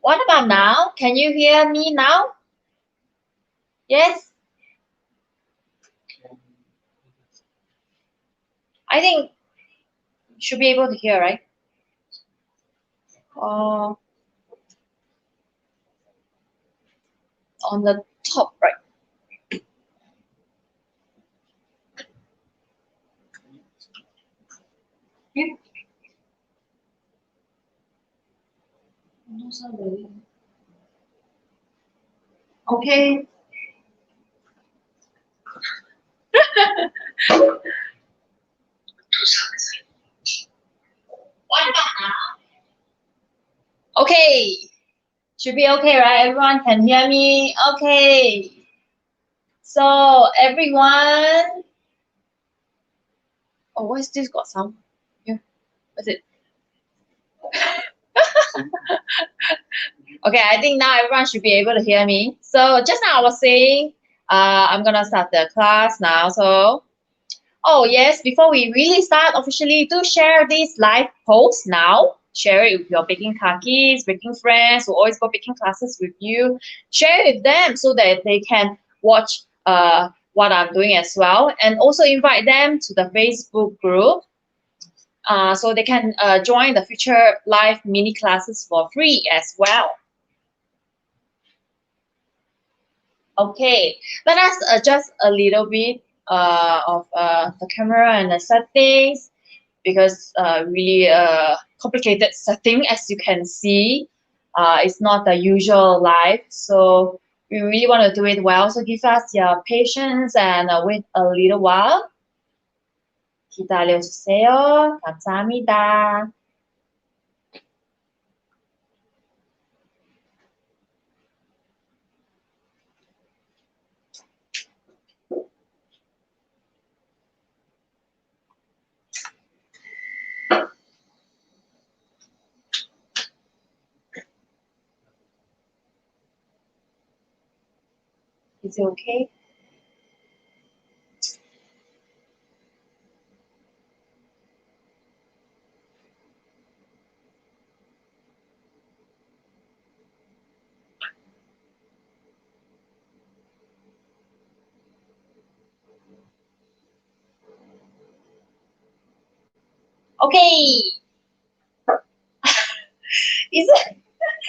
What about now? Can you hear me now? Yes? I think you should be able to hear, right? On the top, right? Yeah. Okay. What about now? Okay. Should be okay, right? Everyone can hear me? Okay. So, everyone. Oh, what's this got sound? Yeah. What's it? Okay, I think now everyone should be able to hear me. So just now I was saying, I'm gonna start the class now. So, oh yes, before we really start officially, do share this live post now. Share it with your baking kakis, baking friends who always go baking classes with you. Share it with them so that they can watch what I'm doing as well, and also invite them to the Facebook group. So they can join the future live mini classes for free as well. Okay, let us adjust a little bit of the camera and the settings because really complicated setting as you can see. It's not the usual live, so we really want to do it well. So give us your patience and wait a little while. 기다려주세요. 감사합니다. Is it okay? Okay. Is it?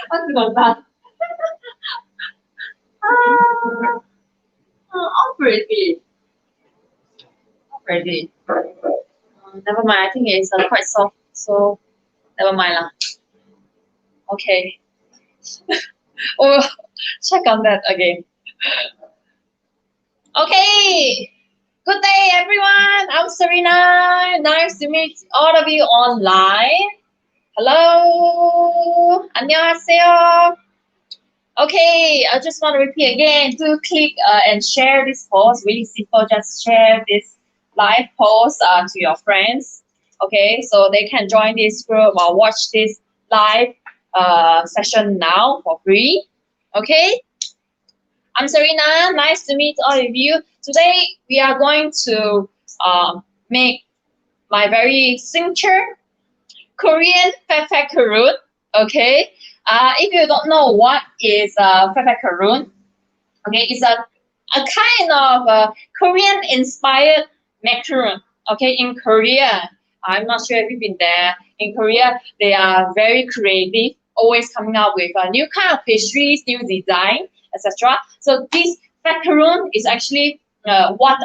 What's going on? Already. Already. Never mind. I think it's quite soft, so never mind lah. Okay. We'll check on that again. Okay. Good day, everyone. I'm Serena. Nice to meet all of you online. Hello. 안녕하세요. Okay, I just want to repeat again. Do click and share this post. Really simple. Just share this live post to your friends. Okay, so they can join this group or watch this live session now for free. Okay, I'm Serena. Nice to meet all of you. Today we are going to make my very signature Korean fatfatcaron. Okay. If you don't know what is fatfatcaron, okay, it's a kind of Korean-inspired macaron. Okay, in Korea, I'm not sure if you've been there. In Korea, they are very creative, always coming up with a new kind of pastries, new design, etc. So this macaron is actually what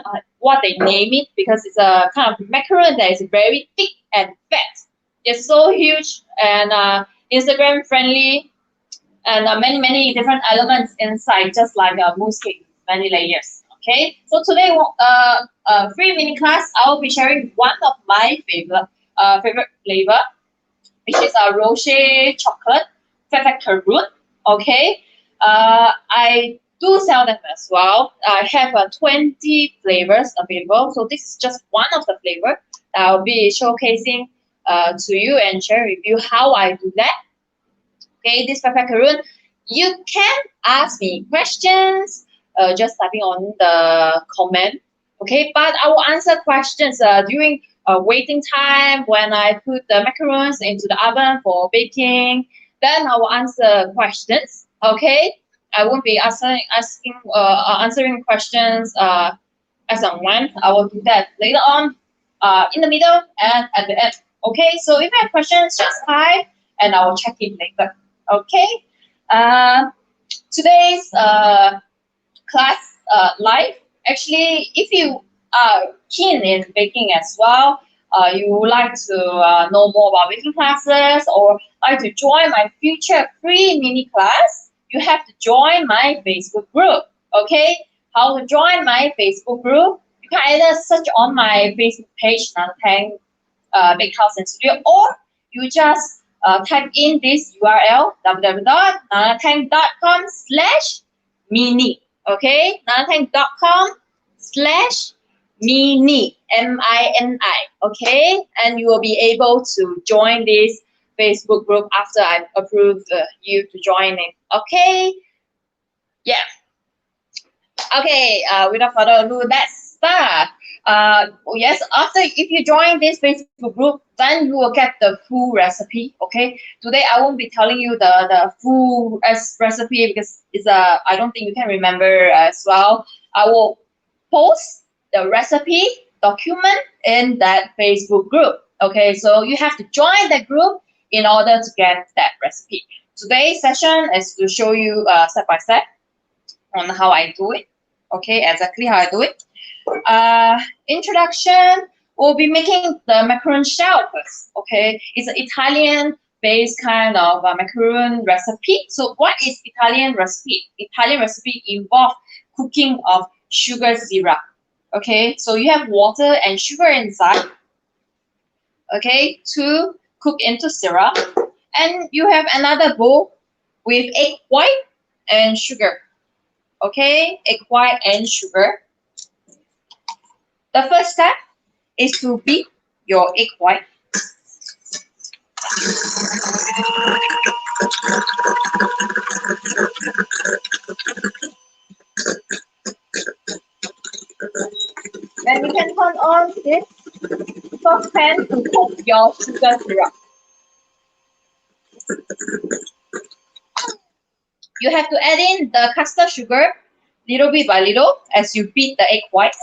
they name it because it's a kind of macaron that is very thick and fat. It's so huge and Instagram friendly, and many different elements inside, just like a mousse cake, many layers. Okay, so today, free mini class, I will be sharing one of my favorite flavor, which is a Rocher Chocolate Fatfatcaron. Okay, I do sell them as well. I have 20 flavors available, so this is just one of the flavor that I'll be showcasing to you and share with you how I do that. Okay, this fatfatcaron, you can ask me questions just typing on the comment. Okay, but I will answer questions during waiting time when I put the macarons into the oven for baking. Then I will answer questions. Okay, I won't be answering questions as and when. I will do that later on, in the middle and at the end. Okay, so if you have questions, just type and I will check it later. Okay, today's class live. Actually, if you are keen in baking as well, you would like to know more about baking classes or like to join my future free mini class, you have to join my Facebook group. Okay, how to join my Facebook group? You can either search on my Facebook page, Nanatang Bakehouse and Studio, or you just type in this URL www.nanatang.com/mini. Okay, nanatang.com/mini, MINI. Okay, and you will be able to join this Facebook group after I approve you to join it. Okay, yeah. Okay, without further ado, let's start. Yes, after if you join this Facebook group, then you will get the full recipe. Okay, today I won't be telling you the full recipe because it's I don't think you can remember as well. I will post the recipe document in that Facebook group. Okay, so you have to join that group in order to get that recipe. Today's session is to show you step by step on how I do it. Okay, exactly how I do it. Introduction, we'll be making the macaron shell first. Okay, it's an Italian-based kind of macaron recipe. So what is Italian recipe? Italian recipe involves cooking of sugar syrup. Okay, so you have water and sugar inside. Okay, to cook into syrup. And you have another bowl with egg white and sugar. Okay, egg white and sugar. The first step is to beat your egg white. Then you can turn on this saucepan to cook your sugar syrup. You have to add in the custard sugar little bit by little as you beat the egg white.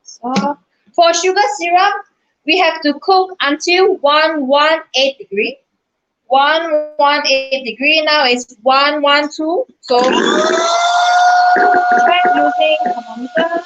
So for sugar syrup, we have to cook until 118 degree. 118 degree now is 112. So try using thermometer.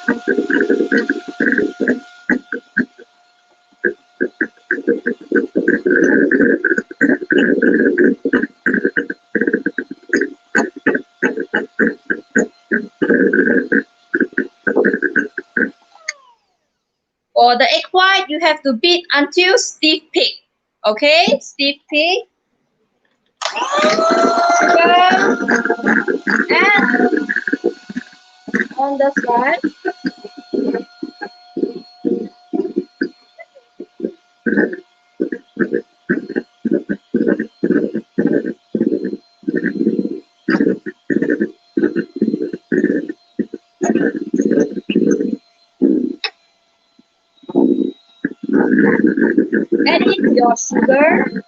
For the egg white, you have to beat until stiff peak. Okay, stiff peak. Sugar and on the side. Add in your sugar.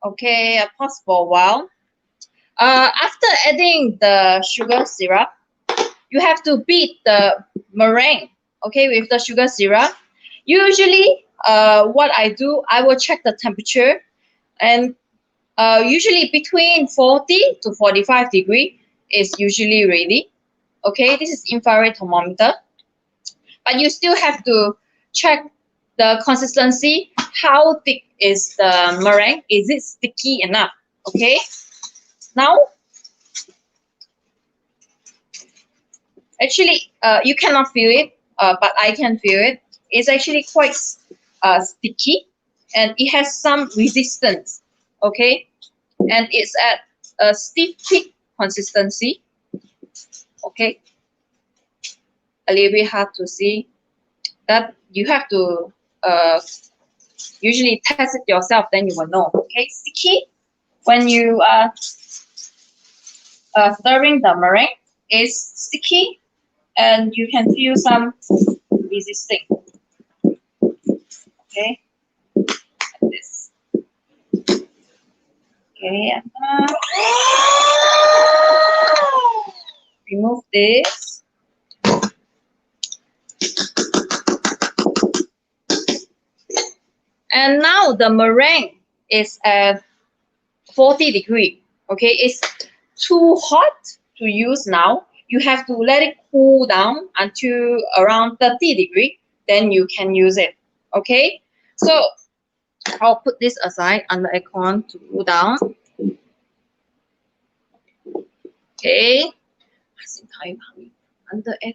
Okay, I pause for a while. After adding the sugar syrup, you have to beat the meringue, okay, with the sugar syrup. Usually, what I do, I will check the temperature, and usually between 40 to 45 degree is usually ready. Okay, this is infrared thermometer, but you still have to check the consistency. How thick is the meringue? Is it sticky enough? Okay, now actually you cannot feel it, but I can feel it. It's actually quite sticky, and it has some resistance. Okay, and it's at a stiff thick consistency. Okay, a little bit hard to see. That you have to usually test it yourself, then you will know. Okay, sticky when you are stirring the meringue is sticky, and you can feel some resisting. Okay, like this. Okay, I'm gonna remove this. And now the meringue is at 40 degree. Okay, it's too hot to use now. You have to let it cool down until around 30 degree. Then you can use it. Okay, so I'll put this aside under aircon to cool down. Okay, under aircon.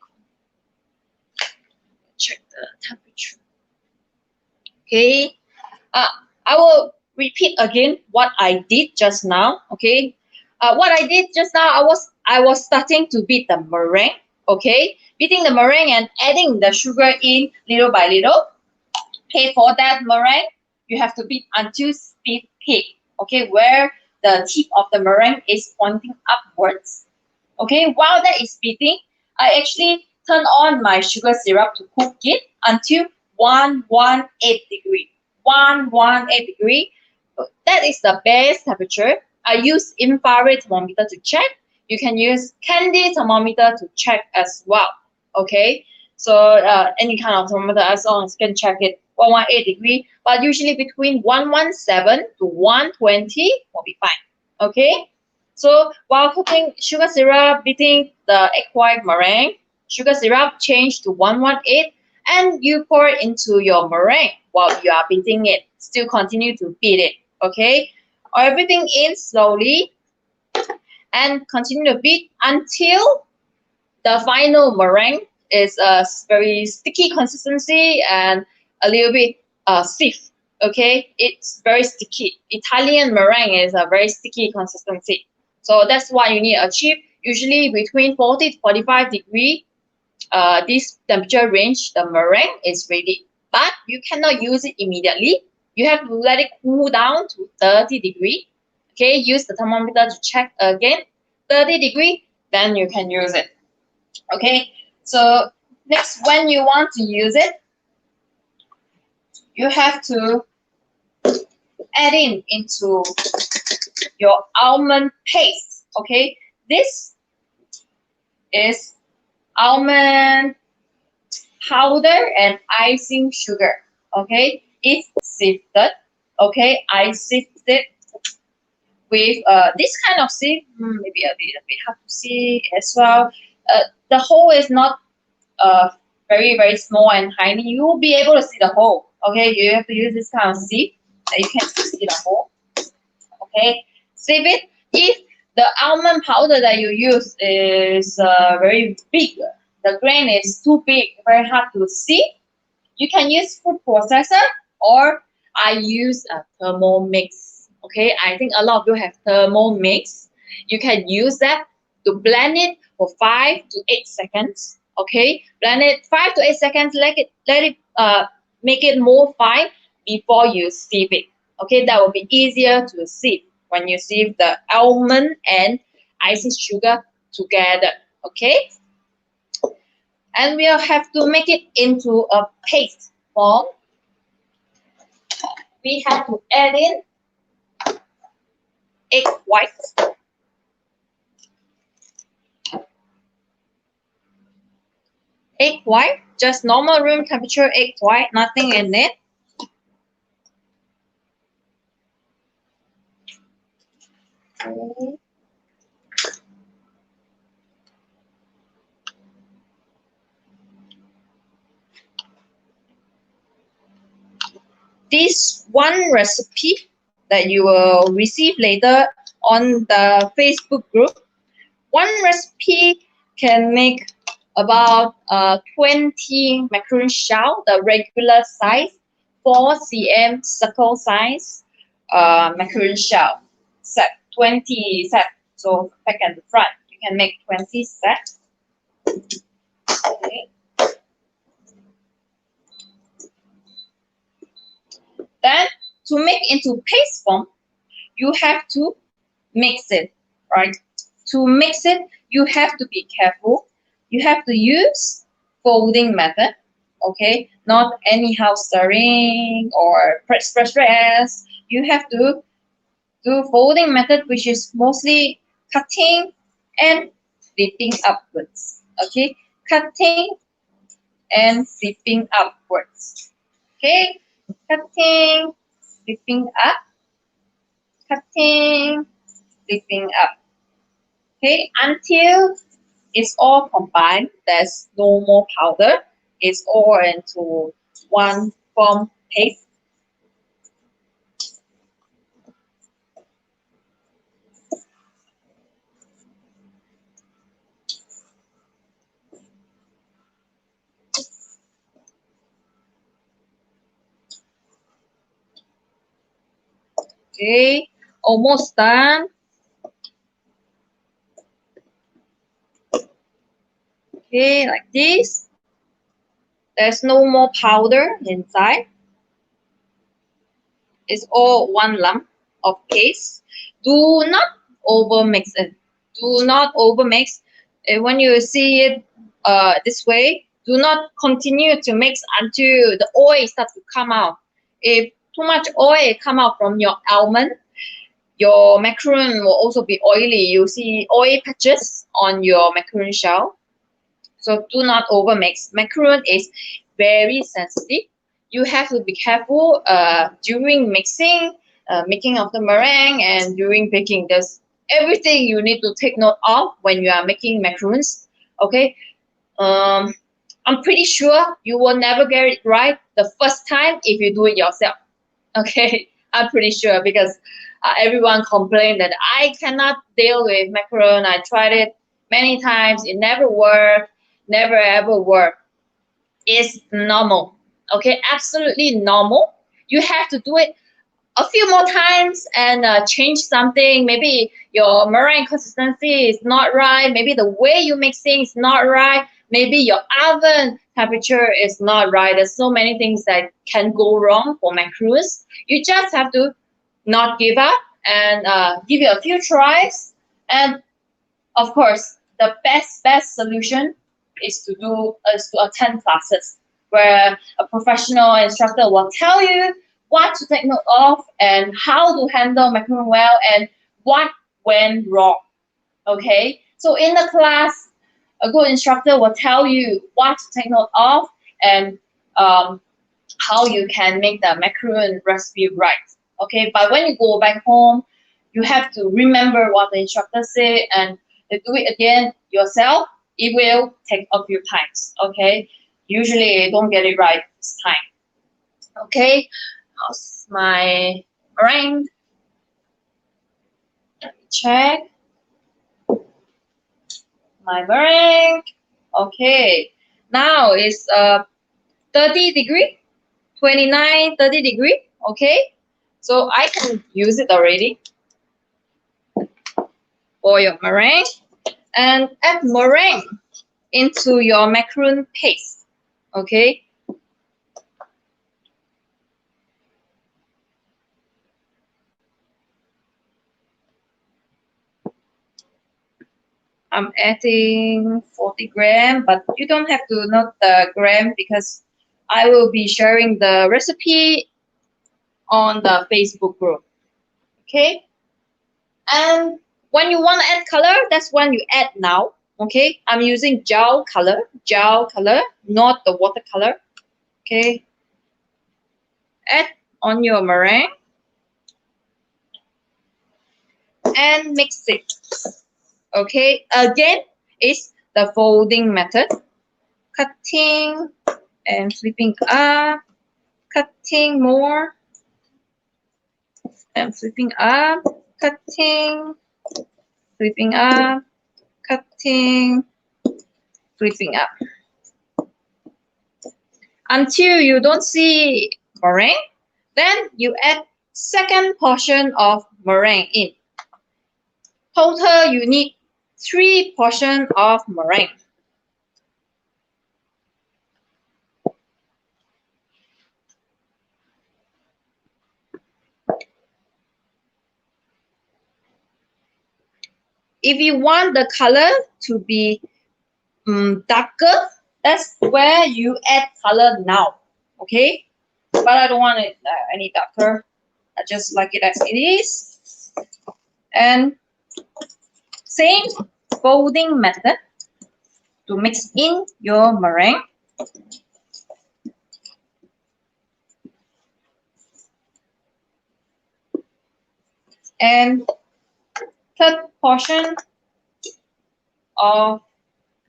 Check the temperature. Okay, I will repeat again what I did just now. Okay, what I did just now, I was starting to beat the meringue. Okay, beating the meringue and adding the sugar in little by little. Okay, for that meringue, you have to beat until stiff thick. Okay, where the tip of the meringue is pointing upwards. Okay, while that is beating, I actually turn on my sugar syrup to cook it until 118 degree. 118 degree. That is the best temperature. I use infrared thermometer to check. You can use candy thermometer to check as well. Okay, so any kind of thermometer as long as you can check it 118 degree, but usually between 117 to 120 will be fine. Okay, so while cooking sugar syrup, beating the egg white meringue, sugar syrup change to 118, and you pour it into your meringue while you are beating it. Still continue to beat it. Okay, everything in slowly and continue to beat until the final meringue is a very sticky consistency and a little bit stiff. Okay, it's very sticky. Italian meringue is a very sticky consistency. So that's why you need to achieve usually between 40 to 45 degree. This temperature range, the meringue is ready. But you cannot use it immediately. You have to let it cool down to 30 degree. Okay, use the thermometer to check again. 30 degree, then you can use it. Okay, so next, when you want to use it, you have to add into your almond paste. Okay, this is almond powder and icing sugar. Okay, it's sifted. Okay, I sifted with this kind of sieve. Maybe a little bit hard to see as well. The hole is not very small and tiny. You will be able to see the hole. Okay, you have to use this kind of sieve that you can see the hole. Okay, sieve it. If the almond powder that you use is very big, the grain is too big, very hard to see, You can use food processor, or I use a Thermomix. Okay, I think a lot of you have Thermomix. You can use that to blend it for 5 to 8 seconds. Okay, blend it 5 to 8 seconds. Let it make it more fine before you sieve it. Okay, that will be easier to sieve when you sieve the almond and icing sugar together. Okay, and we'll have to make it into a paste form. We have to add in egg whites, just normal room temperature egg white, nothing in it. This one recipe that you will receive later on the Facebook group, one recipe can make about 20 macaron shell, the regular size, 4 cm circle size macaron shell set, 20 set. So back and front, you can make 20 sets. Okay. Then to make into paste form, you have to mix it, right? To mix it, you have to be careful. You have to use folding method, okay? Not anyhow stirring or press. You have to do folding method, which is mostly cutting and flipping upwards, okay? Cutting and flipping upwards, okay? Cutting, flipping up, cutting, flipping up. Okay, until it's all combined, there's no more powder. It's all into one firm paste. Okay, almost done. Okay, like this. There's no more powder inside. It's all one lump of paste. Do not overmix it. Do not overmix. When you see it this way, do not continue to mix until the oil starts to come out. If too much oil come out from your almond, your macaron will also be oily. You see oil patches on your macaron shell. So do not overmix. Macaron is very sensitive. You have to be careful during mixing, making of the meringue, and during baking. There's everything you need to take note of when you are making macarons. Okay. I'm pretty sure you will never get it right the first time if you do it yourself. Okay, I'm pretty sure because everyone complained that I cannot deal with macaron. I tried it many times. It never worked. Never ever worked. It's normal. Okay, absolutely normal. You have to do it a few more times and change something. Maybe your meringue consistency is not right. Maybe the way you mix things is not right. Maybe your oven temperature is not right. There's so many things that can go wrong for macarons. You just have to not give up and give it a few tries. And of course, the best solution is to attend classes where a professional instructor will tell you what to take note of and how to handle macaron well and what went wrong. Okay, so in the class, a good instructor will tell you what to take note of and how you can make the macaron recipe right. Okay, but when you go back home, you have to remember what the instructor said and do it again yourself. It will take a few times. Okay, usually don't get it right this time. Okay, how's my meringue? Let me check my meringue. Okay, now it's 30 degree, 29, 30 degree. Okay, so I can use it already for your meringue. And add meringue into your macaron paste. Okay. I'm adding 40 gram, but you don't have to note the gram because I will be sharing the recipe on the Facebook group. Okay. And when you want to add color, that's when you add now. Okay. I'm using gel color, not the watercolor. Okay. Add on your meringue and mix it. Okay, again, it's the folding method. Cutting and flipping up, cutting more and flipping up, cutting, flipping up, cutting, flipping up. Until you don't see meringue, then you add second portion of meringue in. Total, you need 3 portions of meringue. If you want the color to be darker, that's where you add color now. Okay, but I don't want it any darker. I just like it as it is. And same folding method to mix in your meringue. And third portion of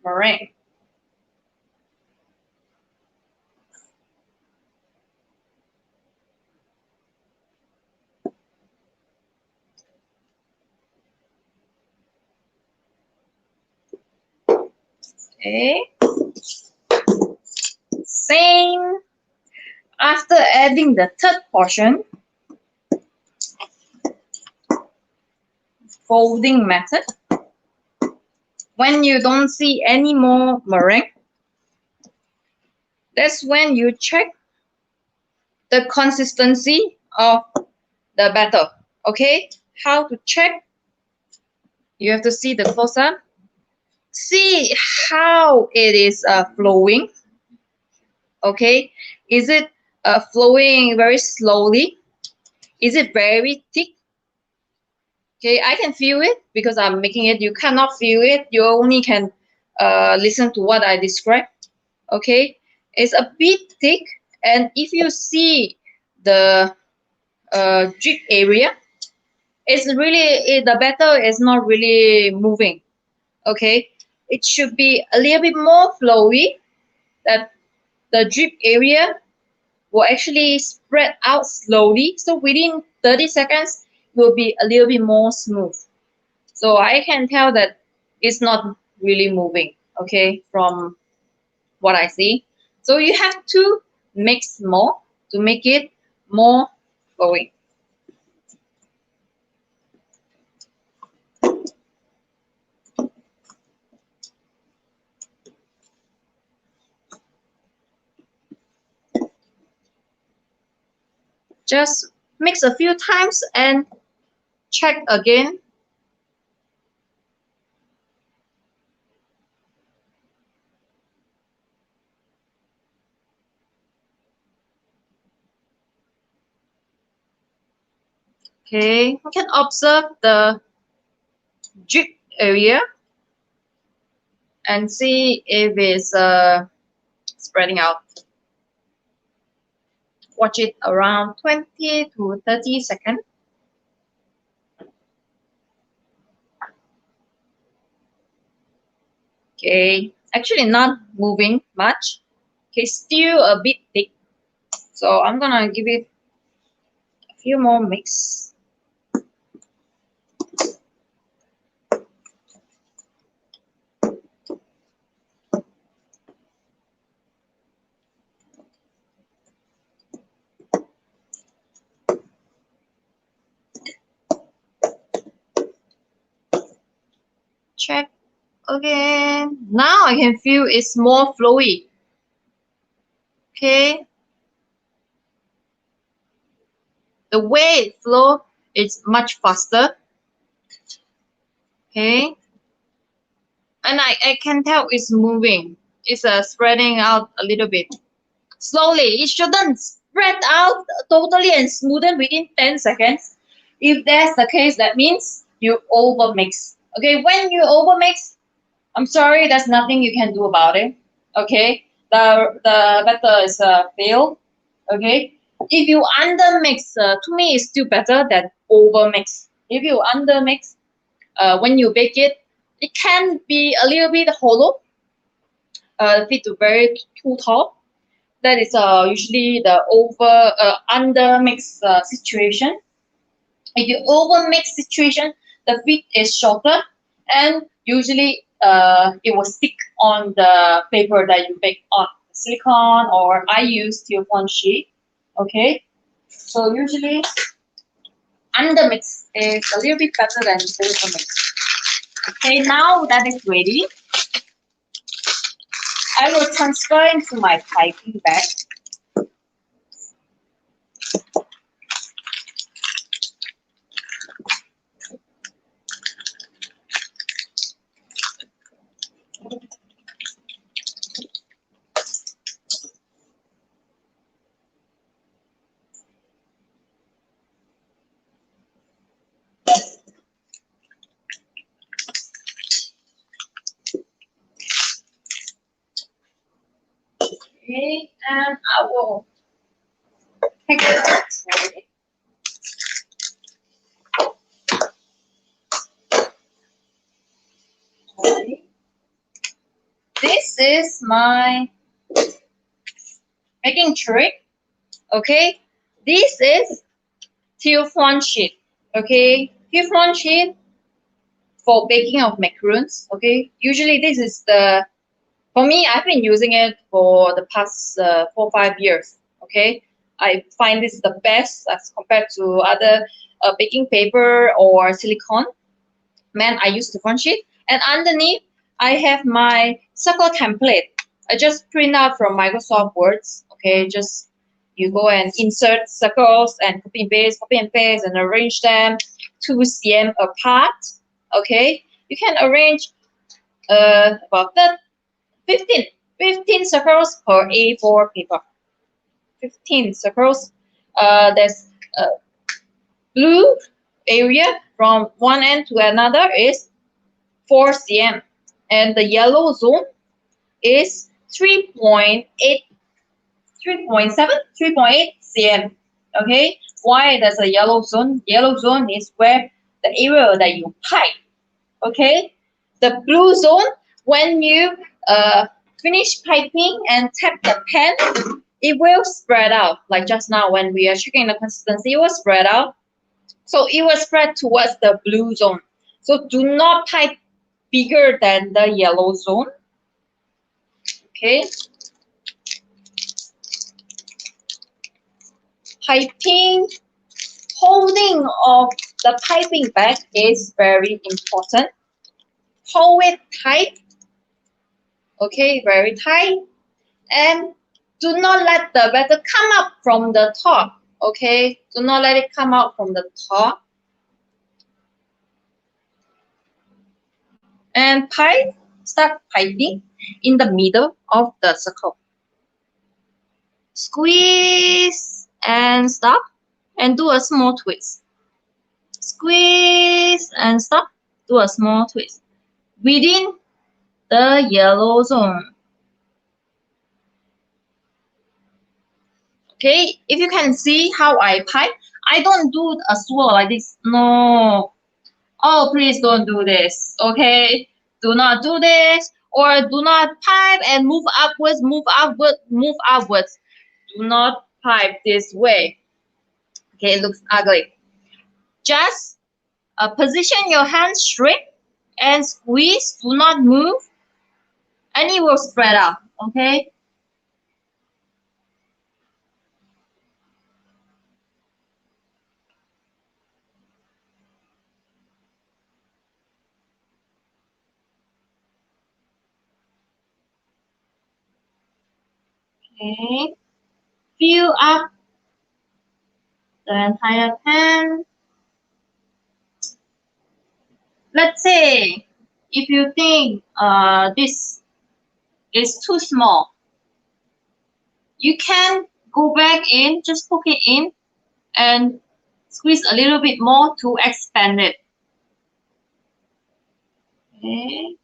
meringue. Okay. Same. After adding the third portion, folding method. When you don't see any more meringue, that's when you check the consistency of the batter. Okay, how to check? You have to see the close-up. See how it is flowing. Okay, is it flowing very slowly? Is it very thick? Okay, I can feel it because I'm making it. You cannot feel it. You only can listen to what I describe. Okay, it's a bit thick, and if you see the drip area, it's really the batter is not really moving. Okay, it should be a little bit more flowy, that the drip area will actually spread out slowly. So within 30 seconds, it will be a little bit more smooth. So I can tell that it's not really moving, okay, from what I see. So you have to mix more to make it more flowing. Just mix a few times and check again. Okay, you can observe the drip area and see if it's spreading out. Watch it around 20 to 30 seconds. Okay, actually not moving much. Okay, still a bit thick. So I'm gonna give it a few more mix. Check again. Now I can feel it's more flowy. Okay. The way it flows is much faster. Okay. And I can tell it's moving. It's spreading out a little bit. Slowly. It shouldn't spread out totally and smoothen within 10 seconds. If that's the case, that means you overmix. Okay, when you overmix, I'm sorry, there's nothing you can do about it. Okay, the batter is failed. Okay, if you undermix, to me, it's still better than overmix. If you undermix, when you bake it, it can be a little bit hollow, fit to very too tall. That is usually the under mix situation. If you over mix situation, the feet is shorter, and usually it will stick on the paper that you bake on, silicone, or I use Teflon sheet. Okay, so usually under mix is a little bit better than over mix. Okay, now that is ready, I will transfer into my piping bag. Okay, and I will take it. Okay. This is my making trick. Okay, this is Teflon sheet. Okay, Teflon sheet for baking of macarons. Okay, usually this is the, for me, I've been using it for the past 4 or 5 years. Okay, I find this the best as compared to other baking paper or silicone. Man, I use Teflon sheet, and underneath I have my circle template. I just print out from Microsoft Words. Okay, just you go and insert circles and copy and paste, and arrange them 2 cm apart. Okay, you can arrange about 15 circles per A4 paper. 15 circles. There's blue area from one end to another is 4 cm, and the yellow zone is 3.8, 3.7, 3.8 cm. Okay, why there's a yellow zone? Yellow zone is where the area that you pipe. Okay, the blue zone, when you finish piping and tap the pan, it will spread out. Like just now when we are checking the consistency, it will spread out. So it will spread towards the blue zone. So do not pipe bigger than the yellow zone. Okay. Piping, holding of the piping bag is very important. Hold it tight. Okay, very tight. And do not let the batter come up from the top. Okay, do not let it come out from the top. And pipe, start piping in the middle of the circle. Squeeze and stop, and do a small twist. Squeeze and stop, do a small twist within the yellow zone. Okay, if you can see how I pipe, I don't do a swirl like this. No. Oh, please don't do this. Okay, do not do this, or do not pipe and move upwards, move upwards, move upwards. Do not pipe this way. Okay, it looks ugly. Just position your hands straight and squeeze. Do not move, and it will spread out. Okay. Okay. Fill up the entire pan. Let's say if you think this is too small, you can go back in, just poke it in and squeeze a little bit more to expand it. Okay.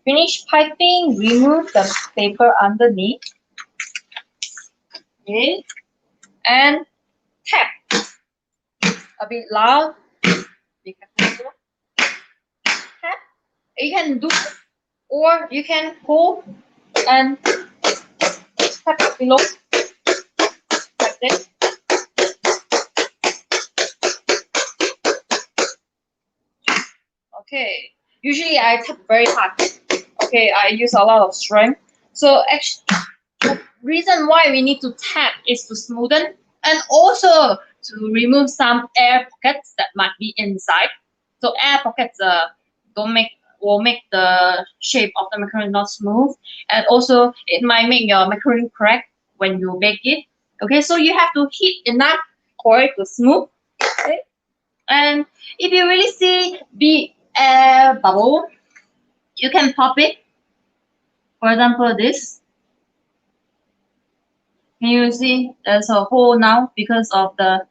Finish piping, remove the paper underneath. Okay. And tap a bit loud. Be careful. Tap. You can do, or you can hold and tap below like this. Okay. Usually I tap very hard. Okay, I use a lot of strength. So actually, the reason why we need to tap is to smoothen and also to remove some air pockets that might be inside. So air pockets will make the shape of the macaron not smooth, and also it might make your macaron crack when you bake it. Okay, so you have to heat enough for it to smooth. Okay, and if you really see big air bubble, you can pop it. For example, this. Can you see there's a hole now because of the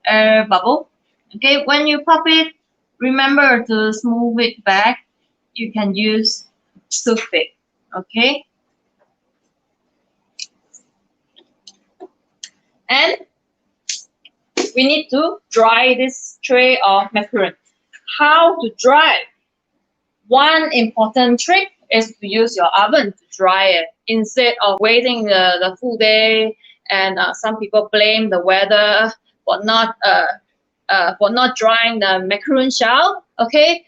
air bubble? Okay, when you pop it, remember to smooth it back. You can use toothpick. Okay, and we need to dry this tray of macaron. How to dry? One important trick is to use your oven to dry it instead of waiting the full day. And some people blame the weather for not drying the macaron shell. Okay,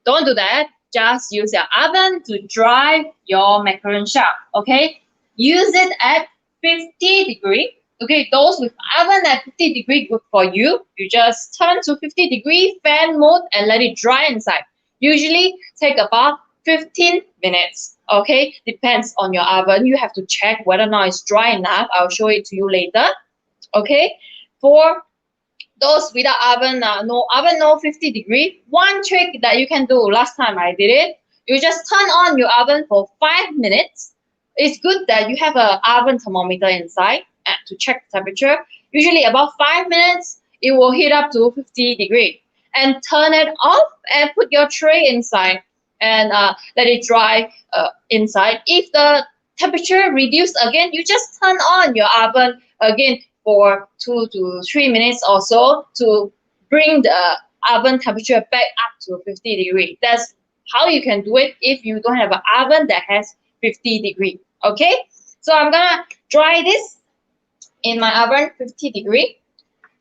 don't do that. Just use your oven to dry your macaron shell. Okay, use it at 50 degree. Okay, those with oven at 50 degree, good for you. You just turn to 50 degree fan mode and let it dry inside. Usually take about 15 minutes. Okay, depends on your oven. You have to check whether or not it's dry enough. I'll show it to you later. Okay, for those without oven, no 50 degree. One trick that you can do, last time I did it, you just turn on your oven for 5 minutes. It's good that you have an oven thermometer inside to check the temperature. Usually about 5 minutes, it will heat up to 50 degree. And turn it off and put your tray inside and let it dry inside. If the temperature reduced again, you just turn on your oven again for 2 to 3 minutes or so to bring the oven temperature back up to 50 degree. That's how you can do it if you don't have an oven that has 50 degree. Okay, so I'm gonna dry this in my oven 50 degree,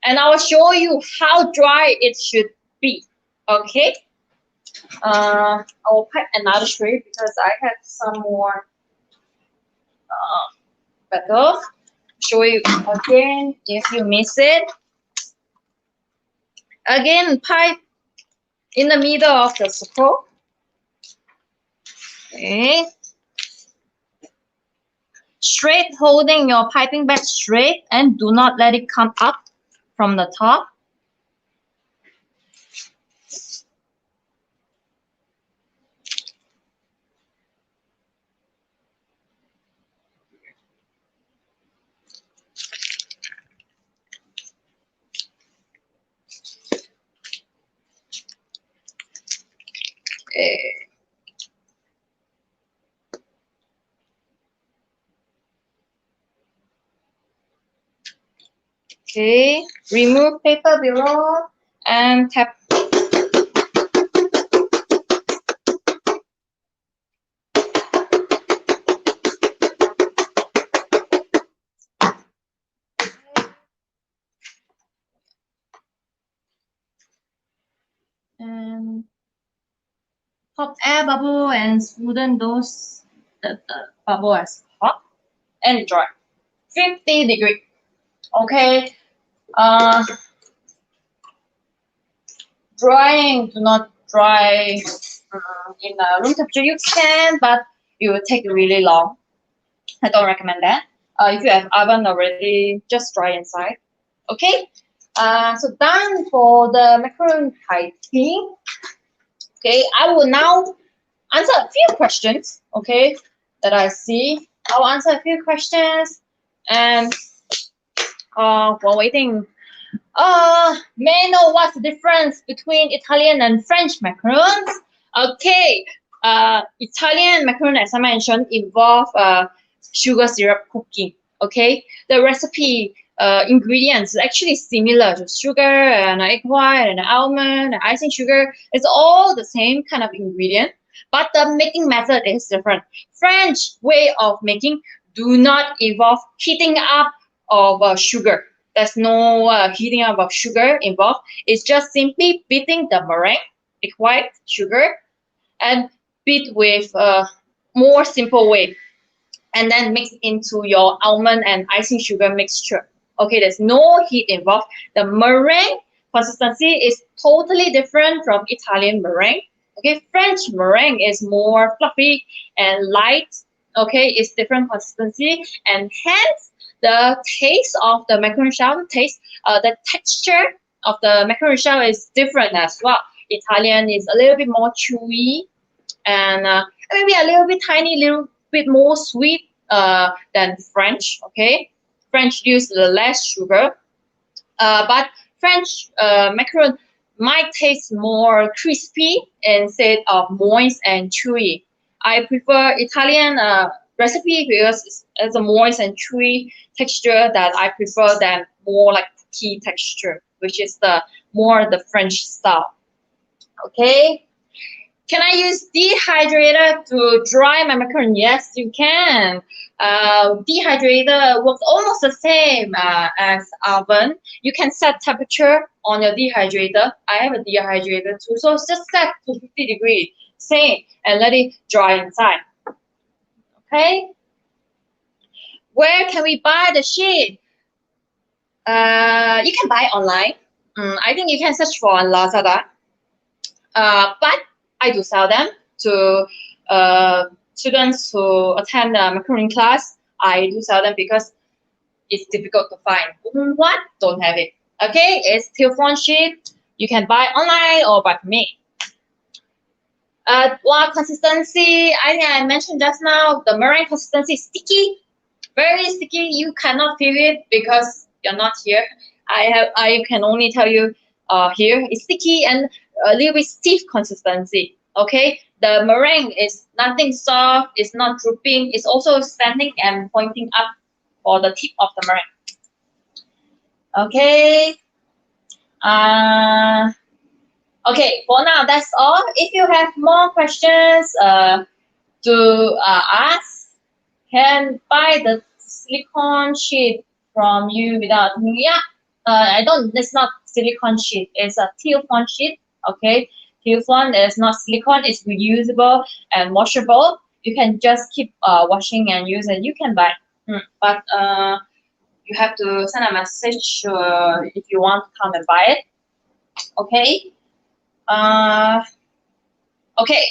and I will show you how dry it should be. Okay, I will pack another tray because I have some more better. Show you again if you miss it. Again, pipe in the middle of the circle. Okay. Straight, holding your piping bag straight and do not let it come up from the top. Okay, remove paper below and tap. And pop air bubble and smoothen those the bubble as hot and dry. 50 degree. Okay. drying, do not dry in room temperature. You can, but it will take really long. I don't recommend that. If you have oven already, just dry inside. Okay. So done for the macaron typing. Okay, I will now answer a few questions. Okay, that I see. I will answer a few questions, and while waiting, may I know what's the difference between Italian and French macarons? Okay, Italian macaron, as I mentioned, involve sugar syrup cooking. Okay, the recipe ingredients is actually similar to sugar and egg white and almond and icing sugar. It's all the same kind of ingredient, but the making method is different. French way of making do not involve heating up of sugar. There's no heating up of sugar involved. It's just simply beating the meringue, egg white, sugar, and beat with a more simple way, and then mix into your almond and icing sugar mixture. Okay, there's no heat involved. The meringue consistency is totally different from Italian meringue. Okay, French meringue is more fluffy and light. Okay, it's different consistency, and hence the taste of the macaron shell, the texture of the macaron shell is different as well. Italian is a little bit more chewy and maybe a little bit little bit more sweet than French. Okay, French use less sugar, but French macaron might taste more crispy instead of moist and chewy. I prefer Italian recipe because it's a moist and chewy texture that I prefer than more like tea texture, which is the more the French style. Okay. Can I use dehydrator to dry my macaron? Yes, you can. Dehydrator works almost the same as oven. You can set temperature on your dehydrator. I have a dehydrator too, so just set to 50 degrees, same, and let it dry inside. Okay. Where can we buy the sheet? You can buy online. I think you can search for on Lazada. But I do sell them to students who attend the macaron class. I do sell them because it's difficult to find. What? Don't have it. Okay, it's Teflon sheet. You can buy online or by me. What consistency? I think I mentioned just now. The meringue consistency is sticky, very sticky. You cannot feel it because you're not here. I can only tell you here it's sticky and a little bit stiff consistency. Okay, the meringue is nothing soft, it's not drooping, it's also standing and pointing up for the tip of the meringue. Okay. Okay, for now that's all. If you have more questions to ask, can buy the silicone sheet from you without me. Yeah, I don't. It's not silicone sheet. It's a Teflon sheet. Okay, Teflon is not silicone. It's reusable and washable. You can just keep washing and use it. You can buy, but you have to send a message if you want to come and buy it. Okay. Okay.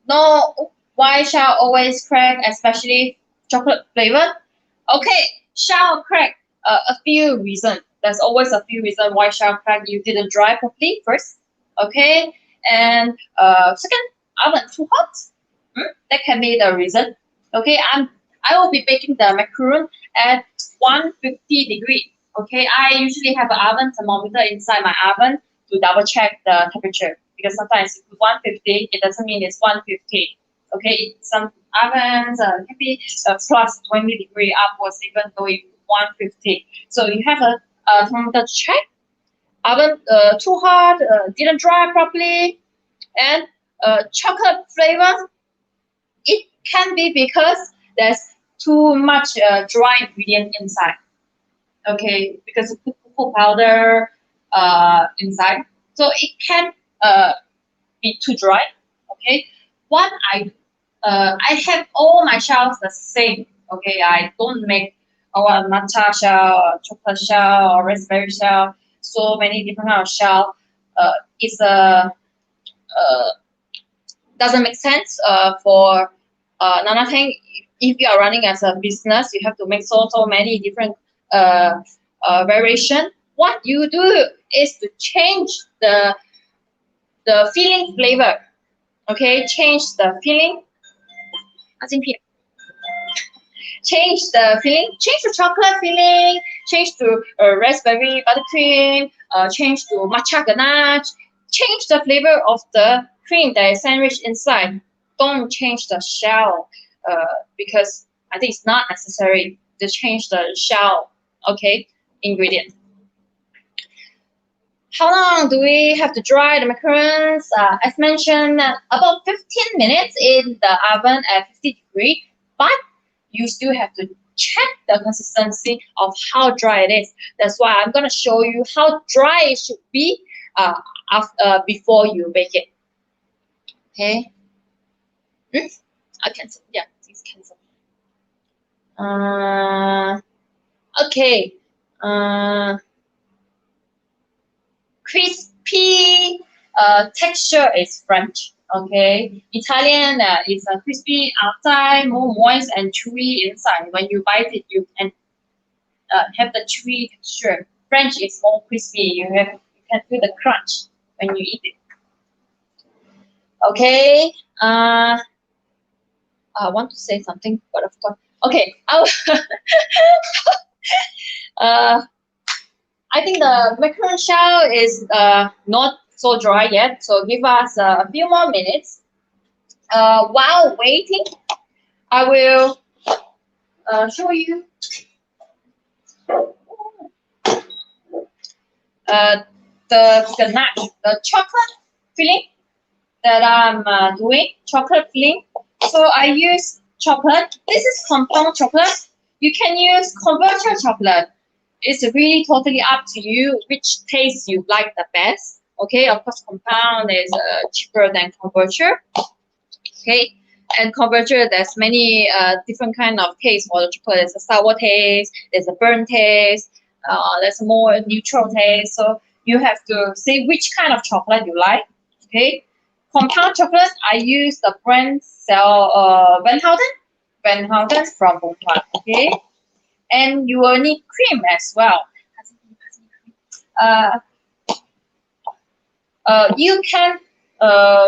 No, why shall always crack, especially chocolate flavored? Okay, shall crack. A few reasons. There's always a few reasons why shall crack. You didn't dry properly first. Okay, and second, oven too hot. That can be the reason. Okay, I will be baking the macaron at 150 degree. Okay, I usually have an oven thermometer inside my oven to double check the temperature because sometimes you put 150, it doesn't mean it's 150. Okay, some ovens can be plus 20 degree upwards, even though it's 150. So you have a thermometer to check. Oven too hot, didn't dry properly, and chocolate flavor. It can be because there's too much dry ingredient inside. Okay, because of cocoa powder inside, so it can be too dry. Okay, what I have all my shells the same. Okay, I don't make our matcha shell, or chocolate shell, or raspberry shell. So many different kind of shell. is doesn't make sense for Nanatang. If you are running as a business, you have to make so many different variation. What you do is to change the filling flavor. Okay, change the filling. Change the filling, change to chocolate filling, change to raspberry buttercream, change to matcha ganache, change the flavor of the cream that is sandwiched inside. Don't change the shell because I think it's not necessary to change the shell, okay, ingredient. How long do we have to dry the macarons? As mentioned, about 15 minutes in the oven at 50 degrees, but you still have to check the consistency of how dry it is. That's why I'm going to show you how dry it should be before you bake it. Okay. I cancel. Yeah, please cancel. Okay. Crispy texture is French. Okay, Italian is crispy outside, more moist and chewy inside. When you bite it, you can have the chewy texture. French is more crispy. You can feel the crunch when you eat it. Okay. I want to say something, but of course. Okay. I think the macaron shell is not so dry yet, so give us a few more minutes. While waiting, I will show you the ganache, the chocolate filling that I'm doing, chocolate filling. So I use chocolate. This is compound chocolate. You can use converter chocolate. It's really totally up to you which taste you like the best. Okay, of course, compound is cheaper than converter. Okay, and converter, there's many different kind of taste for the chocolate. There's a sour taste, there's a burnt taste, there's a more neutral taste. So you have to say which kind of chocolate you like. Okay, compound chocolate, I use the brand Van Houten from Bhutan. Okay. And you will need cream as well. You can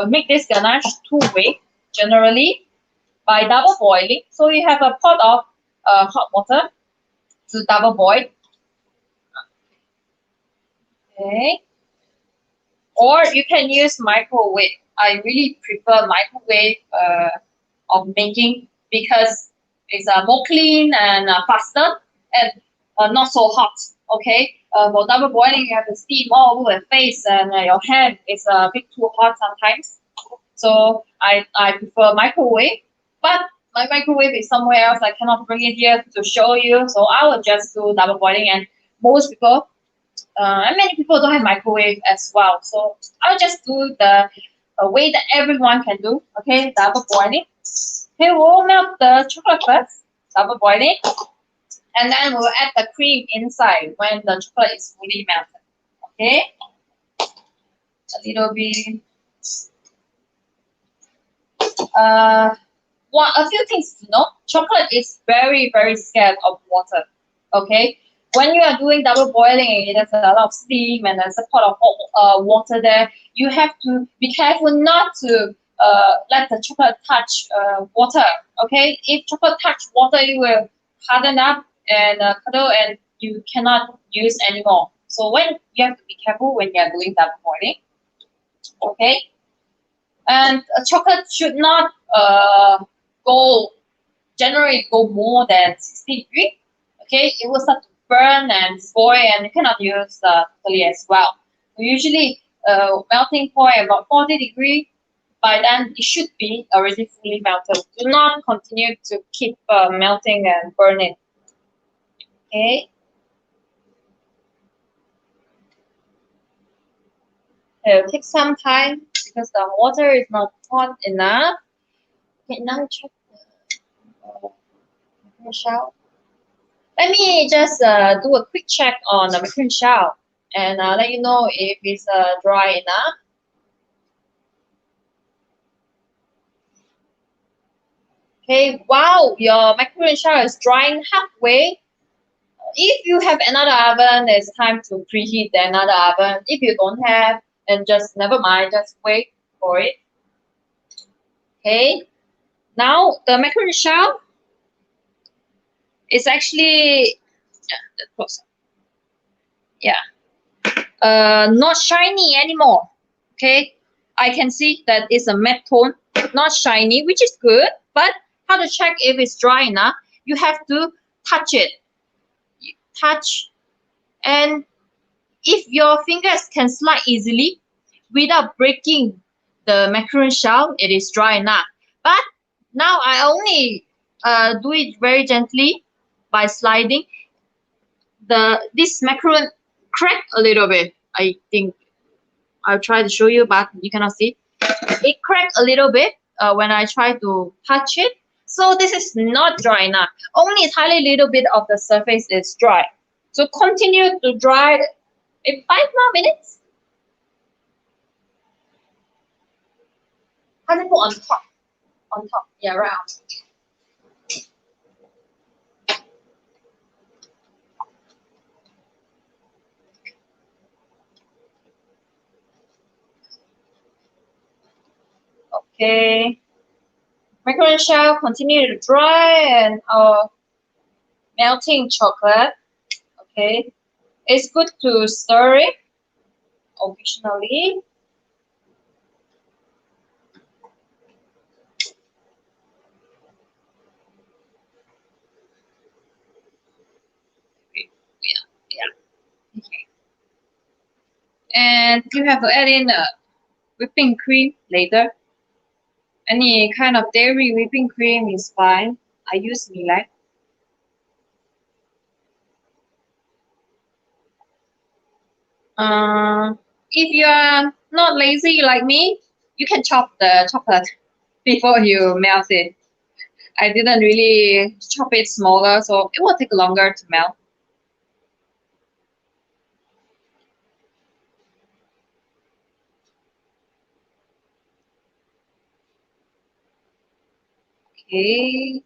make this ganache two-way, generally, by double boiling. So you have a pot of hot water to double boil. Okay. Or you can use microwave. I really prefer microwave of making because it's more clean and faster and not so hot. Okay, for double boiling, you have to steam all over the face and your hand is a bit too hot sometimes. So I prefer microwave, but my microwave is somewhere else. I cannot bring it here to show you, so I will just do double boiling. And most people, and many people don't have microwave as well. So I'll just do the way that everyone can do. Okay, double boiling. Okay, we'll melt the chocolate first, double boiling, and then we'll add the cream inside when the chocolate is fully melted. Okay, a little bit. A few things to know. Chocolate is very scared of water. Okay, when you are doing double boiling, there's a lot of steam and there's a pot of hot water there. You have to be careful not to let the chocolate touch water. Okay, if chocolate touch water, it will harden up and curdle, and you cannot use anymore. So you have to be careful when you are doing double boiling. Okay, and chocolate should not generally go more than 60 degrees. Okay, it will start to burn and spoil, and you cannot use totally as well. Usually, melting point about 40 degrees. By then, it should be already fully melted. Do not continue to keep melting and burning. Okay. It will take some time because the water is not hot enough. Okay, now check the shell. Let me just do a quick check on the macaron shell. and let you know if it's dry enough. Okay, wow, your macaron shell is drying halfway. If you have another oven, it's time to preheat another oven. If you don't have, then just never mind, just wait for it. Okay, now the macaron shell is actually, yeah, not shiny anymore. Okay, I can see that it's a matte tone, not shiny, which is good. But how to check if it's dry enough? You have to touch it. Touch, and if your fingers can slide easily without breaking the macaron shell, it is dry enough. But now I only do it very gently by sliding. This macaron cracked a little bit. I think I'll try to show you, but you cannot see. It cracked a little bit when I try to touch it. So this is not dry enough. Only a tiny little bit of the surface is dry. So continue to dry in 5 more minutes. How to put on top? On top, yeah, right. Okay. Macaron shell continue to dry and melting chocolate. Okay. It's good to stir it occasionally. Yeah, yeah. Okay. And you have to add in whipping cream later. Any kind of dairy whipping cream is fine. I use Milan. Uh, if you are not lazy like me, you can chop the chocolate before you melt it. I didn't really chop it smaller, so it will take longer to melt. Okay.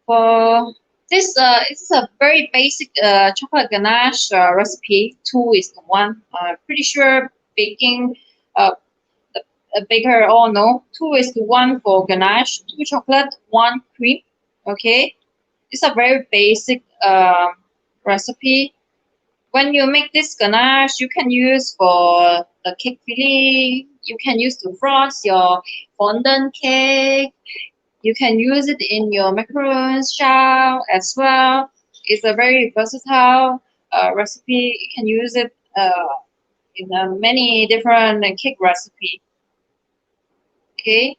For this, it's a very basic chocolate ganache recipe. 2:1. Pretty sure baking uh, a baker all know. 2:1 for ganache. 2 chocolate, 1 cream. Okay. It's a very basic recipe. When you make this ganache, you can use for the cake filling. You can use to frost your fondant cake. You can use it in your macaron shell as well. It's a very versatile recipe. You can use it in many different cake recipe. Okay,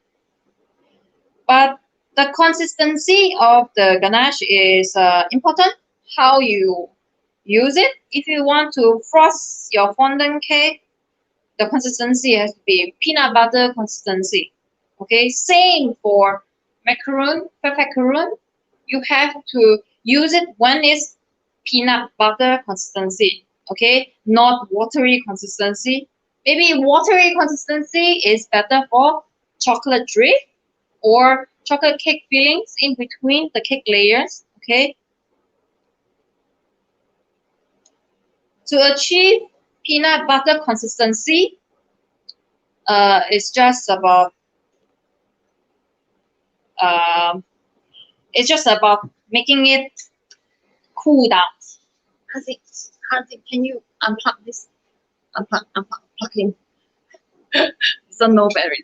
but the consistency of the ganache is important. How you use it. If you want to frost your fondant cake, the consistency has to be peanut butter consistency. Okay, same for macaron, fatfatcaron. You have to use it when it's peanut butter consistency. Okay, not watery consistency. Maybe watery consistency is better for chocolate drift or chocolate cake fillings in between the cake layers. Okay, to achieve peanut butter consistency, it's just about um, it's just about making it cool down. Hansi, Hansi, can you unplug this? Plug in. It's a no battery.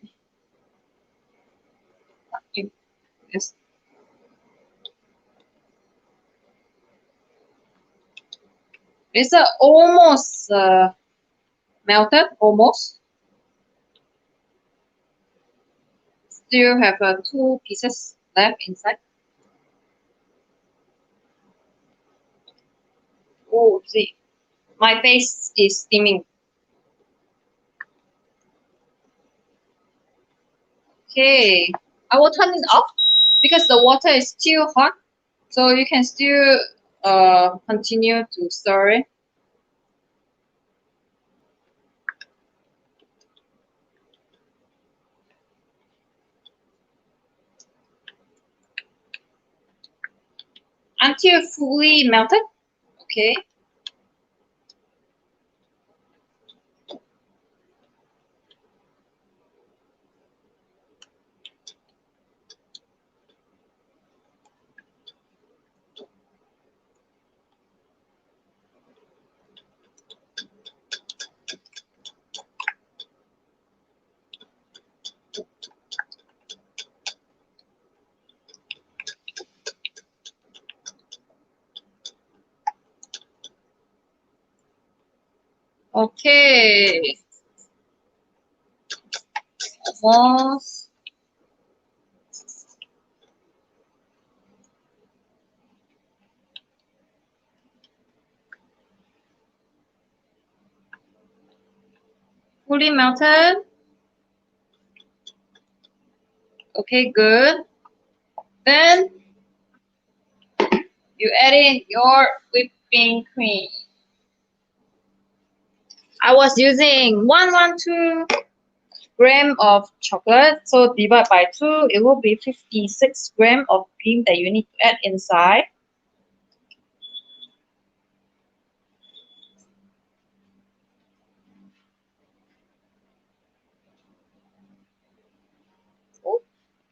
Plug in. Yes. It's almost melted, almost. Still have 2 pieces left inside. Oh, see, my face is steaming. Okay, I will turn it off because the water is still hot, so you can still continue to stir it. Until fully melted. Okay. Okay. Almost. Fully melted. Okay, good. Then you add in your whipping cream. I was using 112 gram of chocolate, so divide by 2, it will be 56 gram of cream that you need to add inside.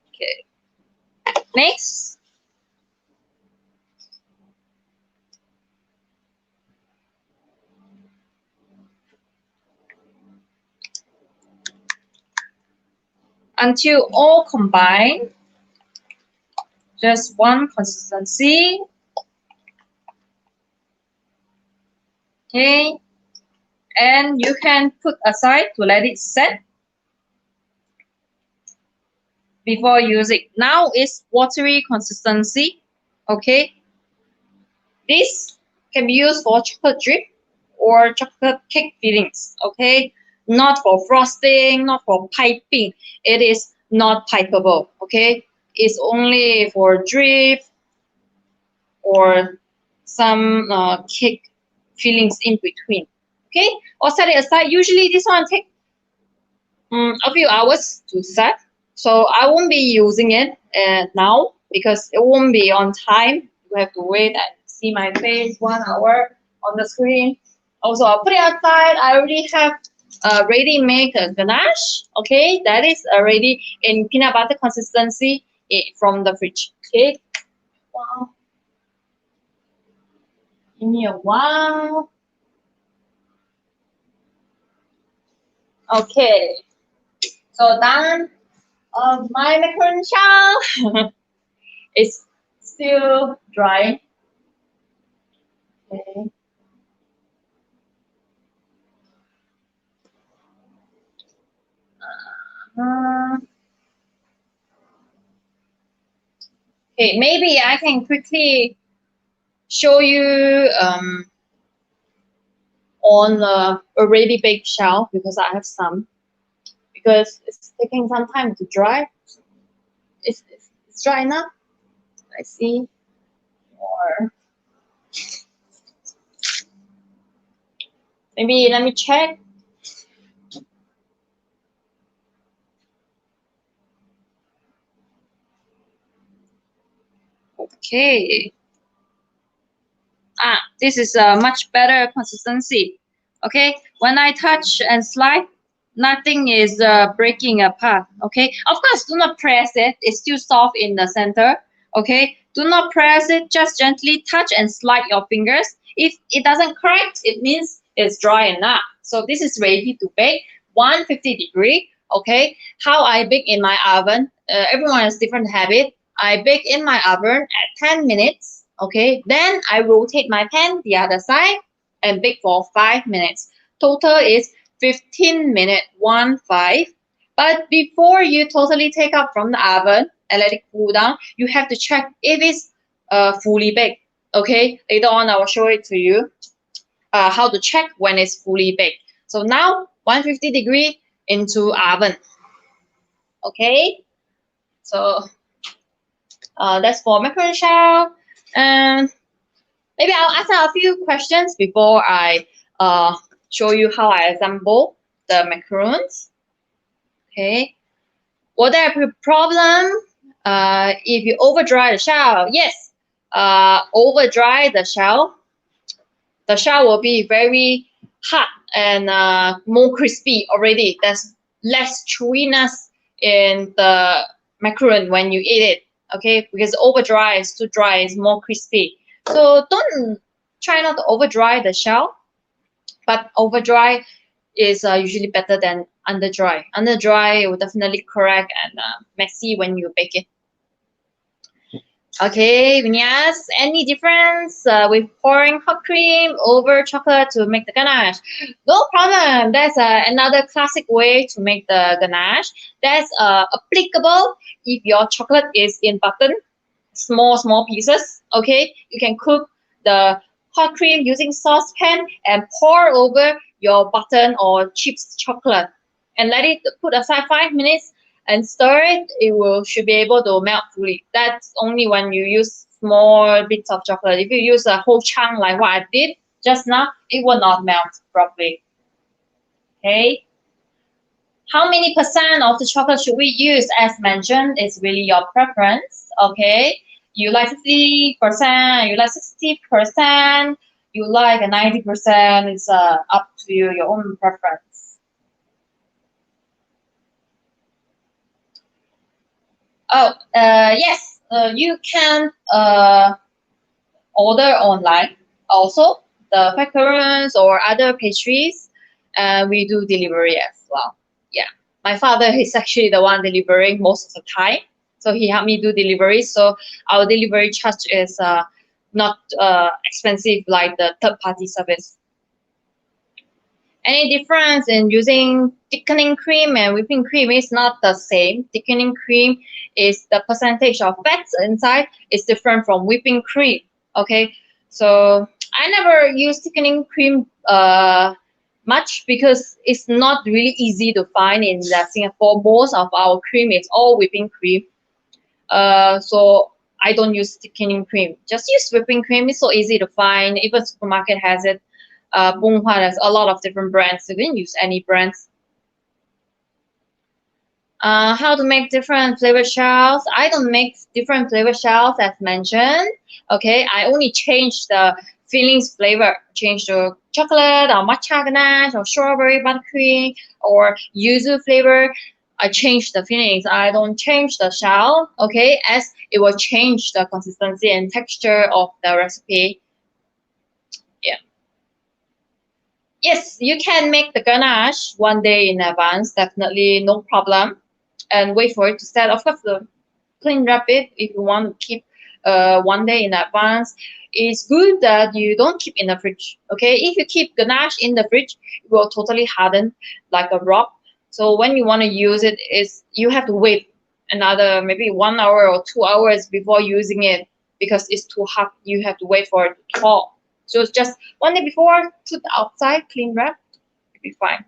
Okay. Next, until all combined, just one consistency. Okay, and you can put aside to let it set before using. Now it's watery consistency. Okay, this can be used for chocolate drip or chocolate cake fillings. Okay, not for frosting, not for piping. It is not pipeable. Okay, it's only for drip or some cake fillings in between. Okay, or set it aside. Usually this one take a few hours to set, so I won't be using it now because it won't be on time. You have to wait and see my face 1 hour on the screen. Also, I'll put it outside. I already have ready-made ganache. Okay, that is already in peanut butter consistency from the fridge. Okay, wow. Give me a while. Okay, so done. My macaron shell is still dry. Okay. Uh, okay, maybe I can quickly show you on a already baked shell because I have some. Because it's taking some time to dry. It's dry enough. I see. Or maybe let me check. Okay. This is a much better consistency. Okay, when I touch and slide, nothing is breaking apart. Okay, of course, do not press it. It's still soft in the center. Okay, do not press it. Just gently touch and slide your fingers. If it doesn't crack, it means it's dry enough. So this is ready to bake. 150-degree. Okay, how I bake in my oven. Everyone has different habit. I bake in my oven at 10 minutes. Okay, then I rotate my pan the other side and bake for 5 minutes. Total is 15 minutes, 1-5. But before you totally take out from the oven and let it cool down, you have to check if it's fully baked. Okay, later on I will show it to you how to check when it's fully baked. So now 150-degree into oven. Okay, so that's for macaron shell. And Maybe I'll answer a few questions before I show you how I assemble the macarons. Okay. Was there a problem if you over dry the shell? Yes. Over dry the shell will be very hot and more crispy already. There's less chewiness in the macaron when you eat it. Okay, because over dry is too dry, it's more crispy. So don't try not to over dry the shell, but over dry is usually better than under dry. Under dry will definitely crack and messy when you bake it. Okay, Vinyas, any difference with pouring hot cream over chocolate to make the ganache? No problem. That's another classic way to make the ganache. That's applicable if your chocolate is in button, small pieces. Okay, you can cook the hot cream using saucepan and pour over your button or chips chocolate and let it put aside 5 minutes and stir it. Should be able to melt fully. That's only when you use small bits of chocolate. If you use a whole chunk like what I did just now, it will not melt properly. Okay. How many percent of the chocolate should we use? As mentioned, it's really your preference. Okay. You like 50%, you like 60%, you like 90%. It's up to you, your own preference. Oh, yes, you can order online. Also, the macarons or other pastries, we do delivery as well. Yeah, my father is actually the one delivering most of the time, so he helped me do delivery. So our delivery charge is not expensive like the third-party service. Any difference in using thickening cream and whipping cream is not the same. Thickening cream is the percentage of fats inside is different from whipping cream. Okay, so I never use thickening cream much because it's not really easy to find in Singapore. Most of our cream is all whipping cream. So I don't use thickening cream. Just use whipping cream. It's so easy to find. Even supermarket has it. Bunghua has a lot of different brands. You can use any brands. How to make different flavor shells? I don't make different flavor shells as mentioned. Okay, I only change the fillings flavor. Change to chocolate or matcha ganache or strawberry buttercream or yuzu flavor. I change the fillings. I don't change the shell. Okay, as it will change the consistency and texture of the recipe. Yeah. Yes, you can make the ganache 1 day in advance, definitely no problem. And wait for it to set. Of course, the clean wrap it if you want to keep 1 day in advance. It's good that you don't keep in the fridge. Okay, if you keep ganache in the fridge, it will totally harden like a rock. So when you want to use it, you have to wait another maybe 1 hour or 2 hours before using it because it's too hot. You have to wait for it to thaw. So it's just 1 day before, put outside, clean wrap, it'll be fine.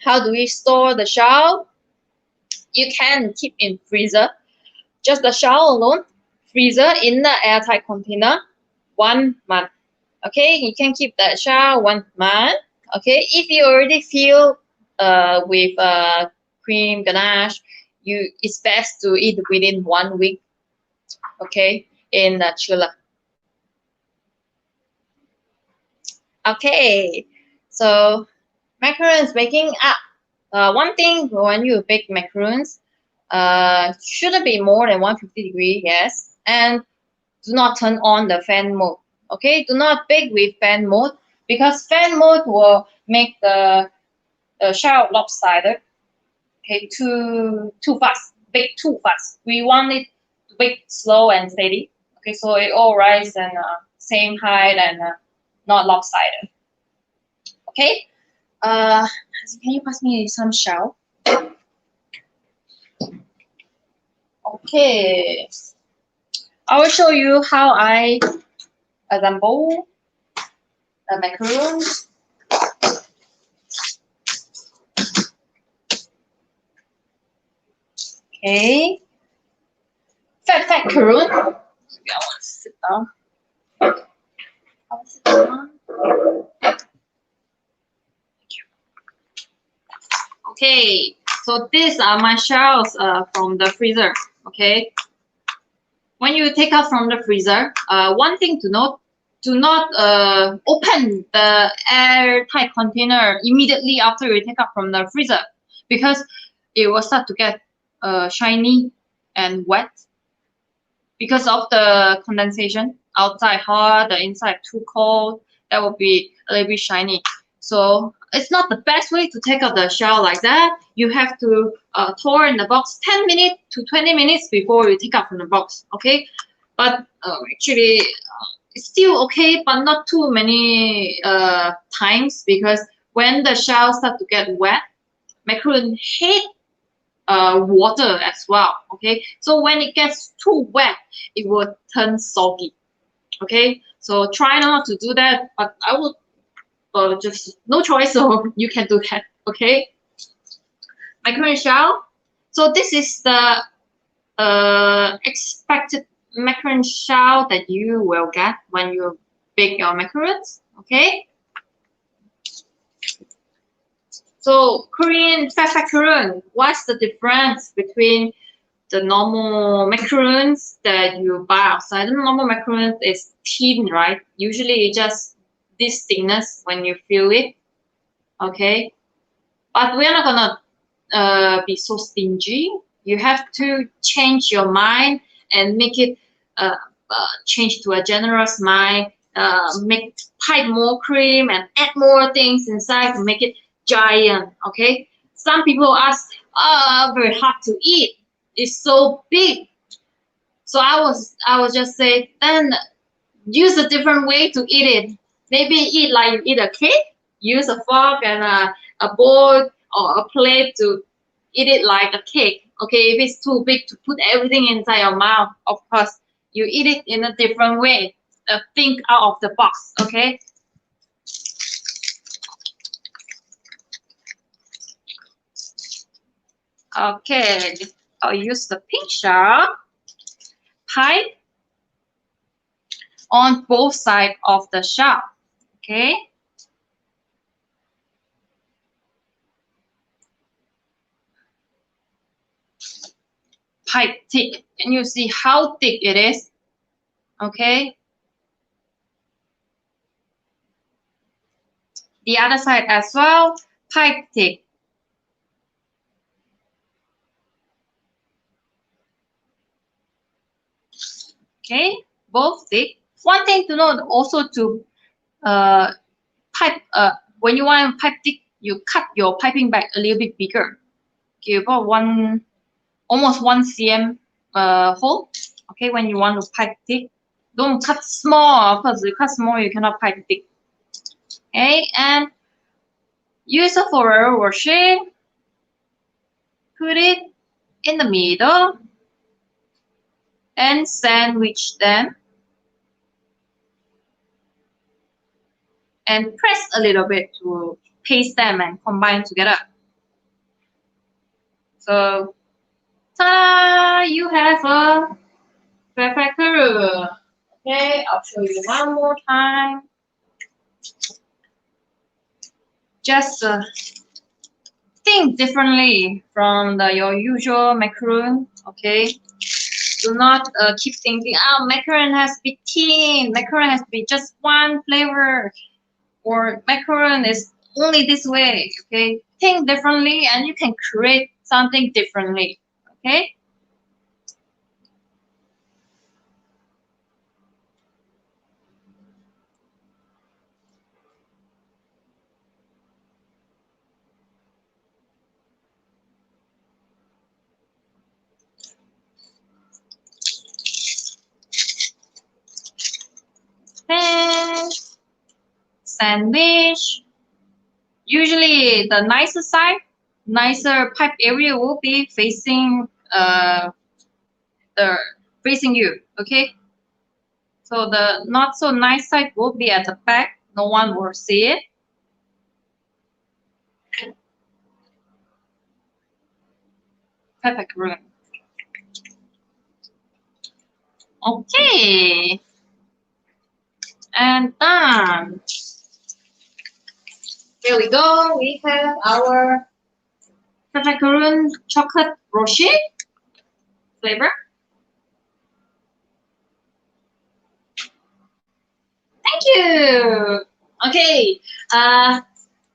How do we store the shell? You can keep in freezer, just the shell alone, freezer in the airtight container, 1 month. Okay, you can keep that shell 1 month. Okay, if you already fill with cream ganache, it's best to eat within 1 week. Okay, in the chiller. Okay, so macarons baking up. One thing when you bake macarons, shouldn't be more than 150 degrees, yes, and do not turn on the fan mode. Okay, do not bake with fan mode because fan mode will make the shell lopsided. Okay, too fast, bake too fast. We want it to bake slow and steady. Okay, so it all rise and same height and not lopsided. Okay. Can you pass me some shell? Okay. I will show you how I assemble the macarons. Okay. Fatfatcaron. I want to sit down. Okay, so these are my shells from the freezer. Okay, when you take out from the freezer, one thing to note: do not open the airtight container immediately after you take out from the freezer, because it will start to get shiny and wet because of the condensation. Outside hot, the inside too cold. That will be a little bit shiny. So it's not the best way to take out the shell like that. You have to thaw in the box 10 minutes to 20 minutes before you take out from the box. Okay, but actually it's still okay, but not too many times, because when the shell start to get wet, macaron hate water as well. Okay, so when it gets too wet, it will turn soggy. Okay, so try not to do that, but I would just no choice, so you can do that. Okay, macaron shell. So this is the expected macaron shell that you will get when you bake your macarons. Okay, so Korean fatfatcaron, what's the difference between the normal macarons that you buy outside? The normal macarons is thin, right? Usually just this thickness when you fill it. Okay, but we're not gonna be so stingy. You have to change your mind and make it change to a generous mind. Make pipe more cream and add more things inside to make it giant. Okay, some people ask, very hard to eat. It's so big. So I was just say, then use a different way to eat it. Maybe eat like you eat a cake. Use a fork and a bowl or a plate to eat it like a cake. Okay, if it's too big to put everything inside your mouth, of course, you eat it in a different way. Think out of the box. Okay. Okay, I'll use the pink shell pipe on both sides of the shell. Okay. Pipe thick. Can you see how thick it is? Okay. The other side as well, pipe thick. Okay, both thick. One thing to note also to pipe when you want pipe thick, you cut your piping bag a little bit bigger. Okay, about almost 1 cm hole. Okay, when you want to pipe thick, don't cut small, because you cut small you cannot pipe thick. Okay, and use a Ferrero Rocher. Put it in the middle and sandwich them. And press a little bit to paste them and combine together. So, ta-da! You have a fatfatcaron. Okay, I'll show you one more time. Just think differently from your usual macaron. Okay, do not keep thinking, macaron has to be thin, macaron has to be just one flavor, or macaron is only this way. Okay, think differently and you can create something differently. Okay. Then sandwich. Usually the nicer side, nicer pipe area will be facing the facing you. Okay. So the not so nice side will be at the back. No one will see it. Perfect room. Okay. And done. Here we go. We have our Fatfatcaron Chocolate Rocher flavor. Thank you. Okay.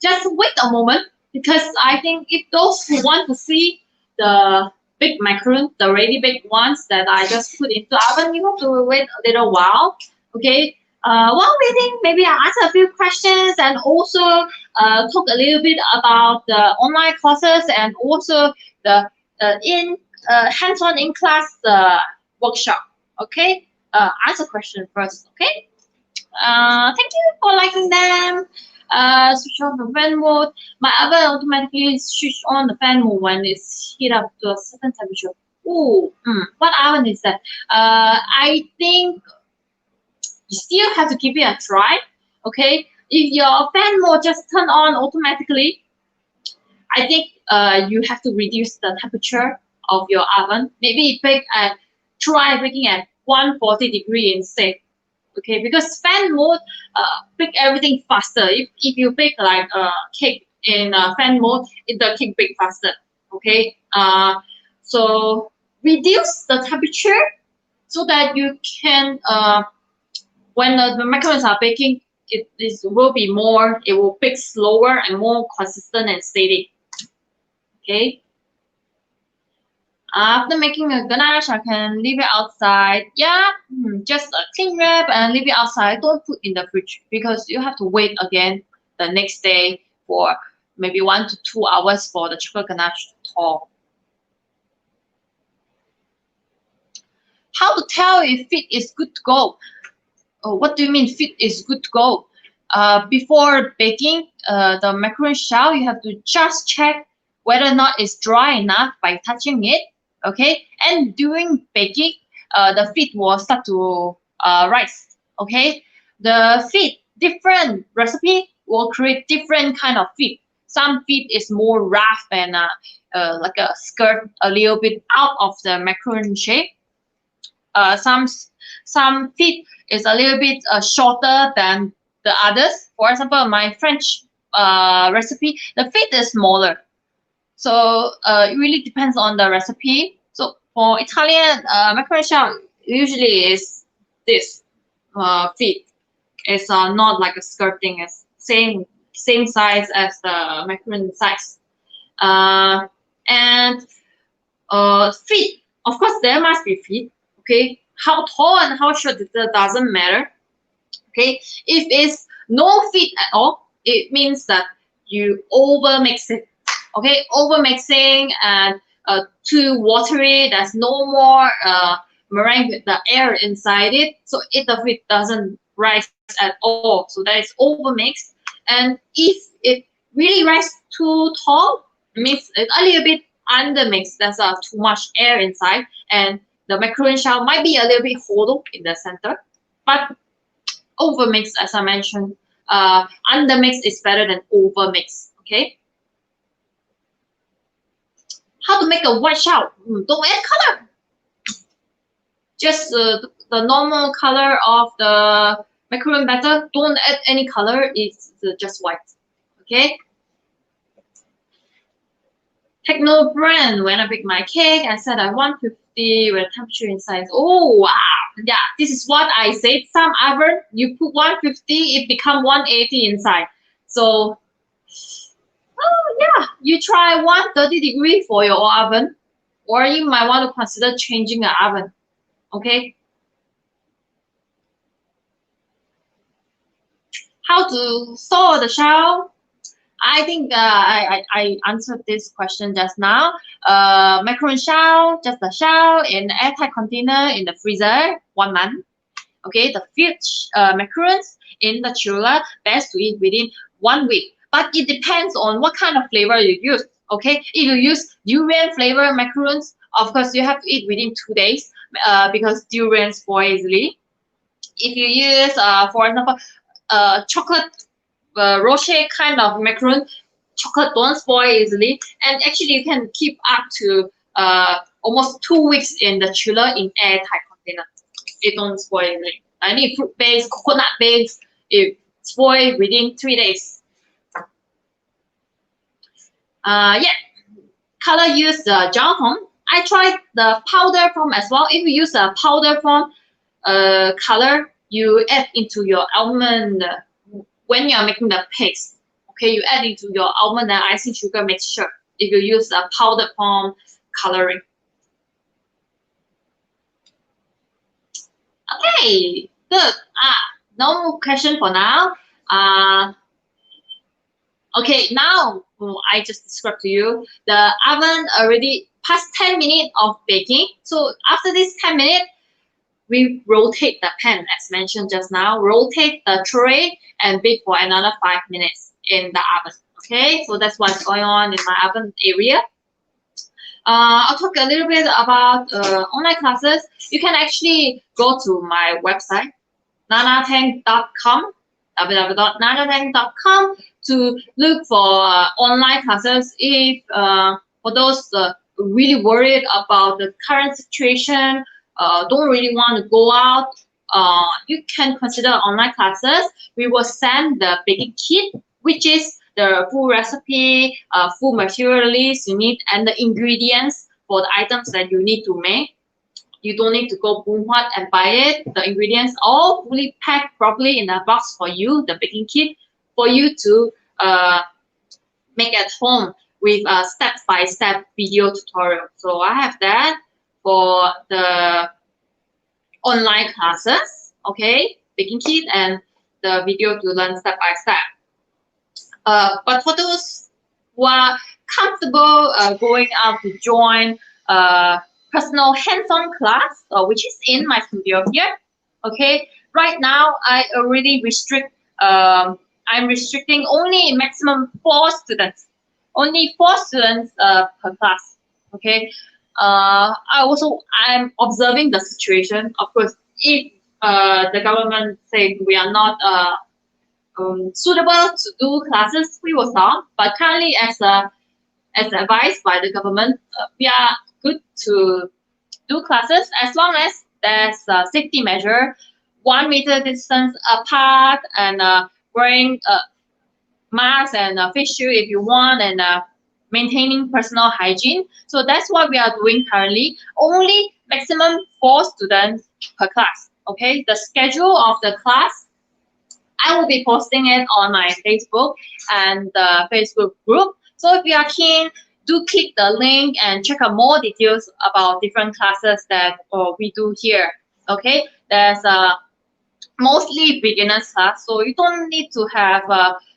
Just wait a moment because I think if those who want to see the big macaron, the ready baked ones that I just put into oven, you have to wait a little while. Okay. While waiting, maybe I'll answer a few questions and also talk a little bit about the online courses and also the in hands-on in class workshop. Okay. Answer question first. Okay. Thank you for liking them. Switch on the fan mode. My oven automatically switch on the fan mode when it's heat up to a certain temperature. Ooh, what oven is that? I think you still have to give it a try. Okay, if your fan mode just turn on automatically, I think you have to reduce the temperature of your oven. Maybe try baking at 140 degree instead. Okay, because fan mode bake everything faster. If you bake like cake in fan mode, the cake bake faster. Okay, so reduce the temperature so that you can when the macarons are baking, it will be more. It will bake slower and more consistent and steady. Okay. After making a ganache, I can leave it outside. Yeah, just a clean wrap and leave it outside. Don't put in the fridge because you have to wait again the next day for maybe 1 to 2 hours for the chocolate ganache to thaw. How to tell if fit is good to go? Oh, what do you mean fit is good to go? Before baking the macaron shell, you have to just check whether or not it's dry enough by touching it. Okay, and during baking, the fit will start to rise. Okay, the fit different recipe will create different kind of fit. Some fit is more rough and like a skirt, a little bit out of the macaron shape. Some fit is a little bit shorter than the others. For example, my French recipe, the fit is smaller. So it really depends on the recipe. So for Italian macaron shell, usually is this fit. It's not like a skirting. It's same size as the macaron size. And fit. Of course, there must be fit. Okay, how tall and how short it doesn't matter. Okay, if it's no fit at all, it means that you over mix it. Okay, over mixing and too watery. There's no more meringue with the air inside it, so the fit doesn't rise at all. So that is over mixed. And if it really rises too tall, it means it's a little bit under mixed. There's too much air inside, and the macaron shell might be a little bit hollow in the center. But over mixed, as I mentioned, under mixed is better than over mixed. Okay. How to make a white shell? Don't add color. Just the normal color of the macaron batter. Don't add any color. It's just white. Okay. Techno brand. When I bake my cake, I said I want 50 with temperature inside. Oh wow! Yeah, this is what I said. Some oven you put 150, it become 180 inside. So. Oh yeah, you try 130 degree for your oven, or you might want to consider changing the oven. Okay. How to thaw the shell? I think I answered this question just now. Macaron shell, just the shell in airtight container in the freezer, 1 month. Okay, the fish macarons in the chiller, best to eat within 1 week. But it depends on what kind of flavor you use. Okay, if you use durian flavor macarons, of course you have to eat within 2 days because durian spoil easily. If you use, for example, chocolate rocher kind of macaron, chocolate don't spoil easily, and actually you can keep up to almost 2 weeks in the chiller in airtight container. It don't spoil easily. Any fruit base, coconut base, it spoil within 3 days. Yeah, color use the gel form. I tried the powder form as well. If you use a powder form color, you add into your almond when you are making the paste. Okay, you add into your almond and icing sugar mixture if you use a powder form coloring. Okay, good. No more question for now. Okay, now I just described to you the oven already past 10 minutes of baking. So after this 10 minutes, we rotate the pan as mentioned just now, rotate the tray and bake for another 5 minutes in the oven. Okay, so that's what's going on in my oven area. I'll talk a little bit about online classes. You can actually go to my website, nanatang.com, www.nanatang.com, to look for online classes. If for those really worried about the current situation, don't really want to go out, you can consider online classes. We will send the baking kit, which is the full recipe, full material list you need, and the ingredients for the items that you need to make. You don't need to go boom hot and buy it. The ingredients all fully packed properly in a box for you, the baking kit, for you to make at home with a step-by-step video tutorial. So I have that for the online classes, okay, baking kit and the video to learn step-by-step. But for those who are comfortable going out to join personal hands-on class, which is in my studio here, okay, right now I already restrict, I'm restricting only maximum 4 students, only 4 students per class, okay. I'm observing the situation. Of course, if the government said we are not suitable to do classes, we will stop. But currently, as advised by the government, we are good to do classes as long as there's a safety measure, 1 meter distance apart, and wearing mask and face shield if you want, and maintaining personal hygiene. So that's what we are doing currently. Only maximum 4 students per class. Okay, the schedule of the class, I will be posting it on my Facebook and the Facebook group. So if you are keen, do click the link and check out more details about different classes that we do here. Okay, there's mostly beginners class, so you don't need to have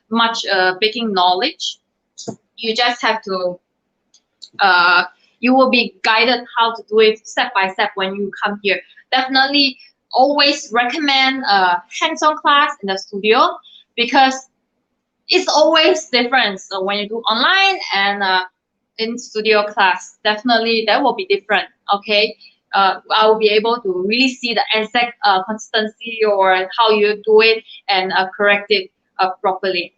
much baking knowledge. You just have to, you will be guided how to do it step by step when you come here. Definitely always recommend a hands-on class in the studio, because it's always different. So when you do online and in studio class, definitely that will be different. Okay, I will be able to really see the exact consistency or how you do it and correct it properly.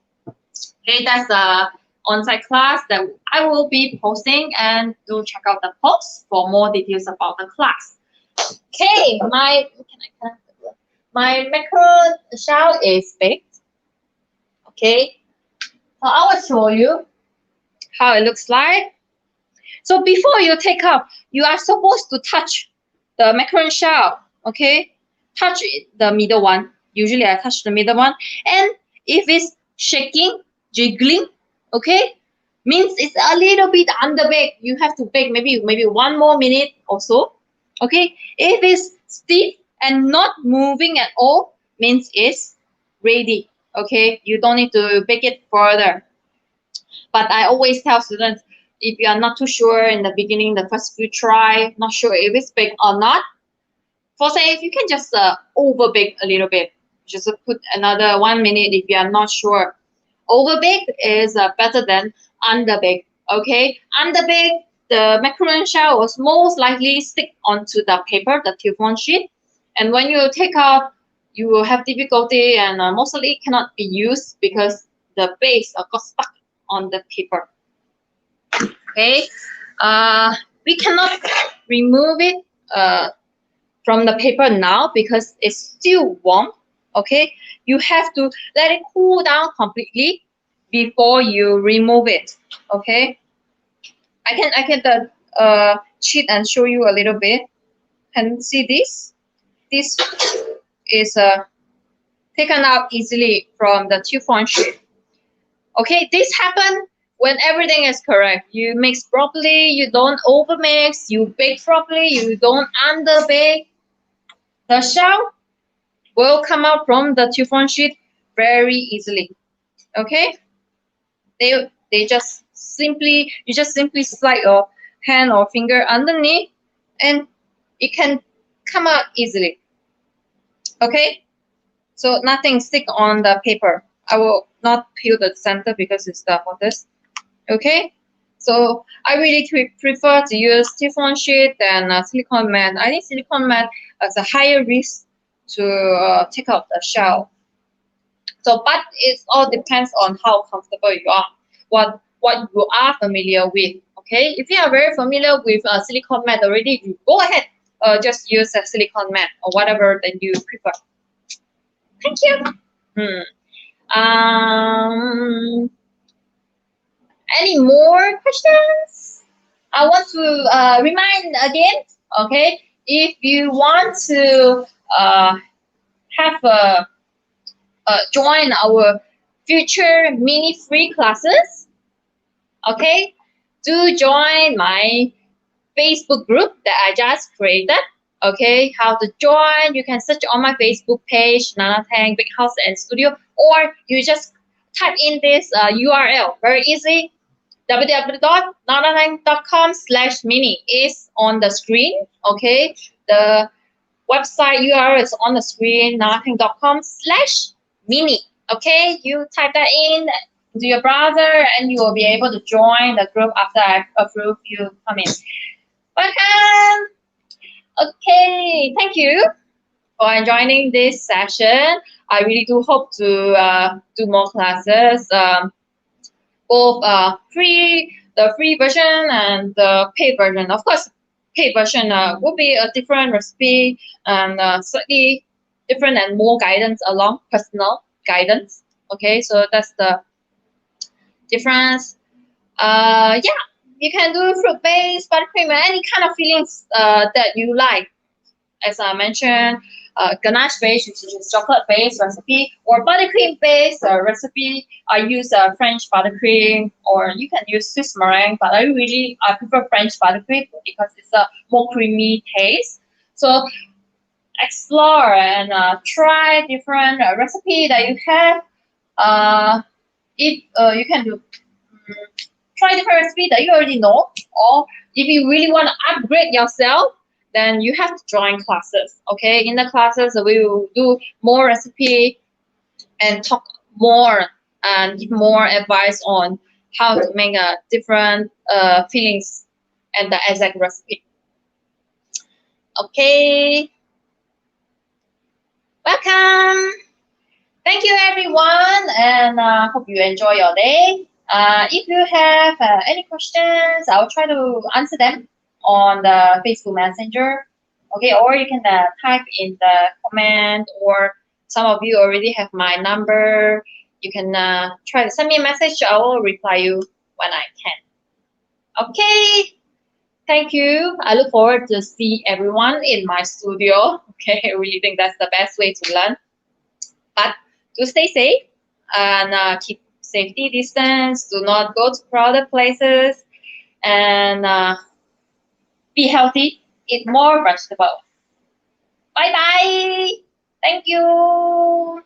Okay, that's the on-site class that I will be posting, and do check out the post for more details about the class. Okay, my macaron shell is baked. Okay, so I will show you how it looks like. So before you take up, you are supposed to touch the macaron shell. Okay, touch the middle one. Usually I touch the middle one, and if it's shaking, jiggling, okay, means it's a little bit underbaked. You have to bake maybe 1 more minute or so. Okay, if it's stiff and not moving at all, means it's ready. Okay, you don't need to bake it further. But I always tell students, if you are not too sure in the beginning, the first few try, not sure if it's baked or not, for say, if you can just over bake a little bit, just put another 1 minute if you are not sure. Over bake is better than under bake. Okay, under bake, the macaron shell was most likely stick onto the paper, the Teflon sheet, and when you take out, you will have difficulty, and mostly it cannot be used because the base got stuck on the paper. Okay, we cannot remove it from the paper now because it's still warm. Okay, you have to let it cool down completely before you remove it. Okay, I can cheat and show you a little bit. Can you see this? This is taken out easily from the Teflon sheet. Okay, this happens when everything is correct. You mix properly, you don't overmix, you bake properly, you don't underbake. The shell will come out from the Teflon sheet very easily. Okay, they just simply slide your hand or finger underneath, and it can come out easily. Okay, so nothing stick on the paper. I will not peel the center because it's the hottest. Okay, so I really prefer to use Teflon sheet than silicone mat. I think silicone mat has a higher risk to take out the shell. So, but it all depends on how comfortable you are, what you are familiar with. Okay, if you are very familiar with silicone mat already, you go ahead, just use a silicone mat or whatever that you prefer. Thank you. Any more questions? I want to remind again. Okay, if you want to have a join our future mini free classes, okay, do join my Facebook group that I just created. Okay, how to join? You can search on my Facebook page, Nanatang Big House and Studio, or you just type in this URL. Very easy. www.nanatang.com/mini is on the screen. Okay, the website URL is on the screen. nanatang.com/mini. Okay, you type that in to your browser, and you will be able to join the group after I approve you come in. Welcome. Okay, thank you for joining this session. I really do hope to do more classes, both the free version and the paid version. Of course, paid version will be a different recipe and slightly different and more guidance along personal guidance. Okay, so that's the difference. Yeah, you can do fruit-based, buttercream, any kind of fillings that you like. As I mentioned, Ganache-based, which is chocolate-based recipe, or buttercream-based recipe. I use French buttercream, or you can use Swiss meringue, but I prefer French buttercream because it's a more creamy taste. So explore and try different recipe that you have. If you can do try different recipe that you already know, or if you really want to upgrade yourself, then you have to join classes. Okay, in the classes we will do more recipe and talk more and give more advice on how to make a different fillings and the exact recipe. Okay, welcome. Thank you everyone, and hope you enjoy your day. If you have any questions, I'll try to answer them on the Facebook Messenger. Okay, or you can type in the comment, or some of you already have my number. You can try to send me a message. I will reply you when I can. Okay, thank you. I look forward to see everyone in my studio. Okay, I really think that's the best way to learn. But do stay safe and keep safety distance. Do not go to crowded places, and be healthy. Eat more vegetables. Bye bye. Thank you.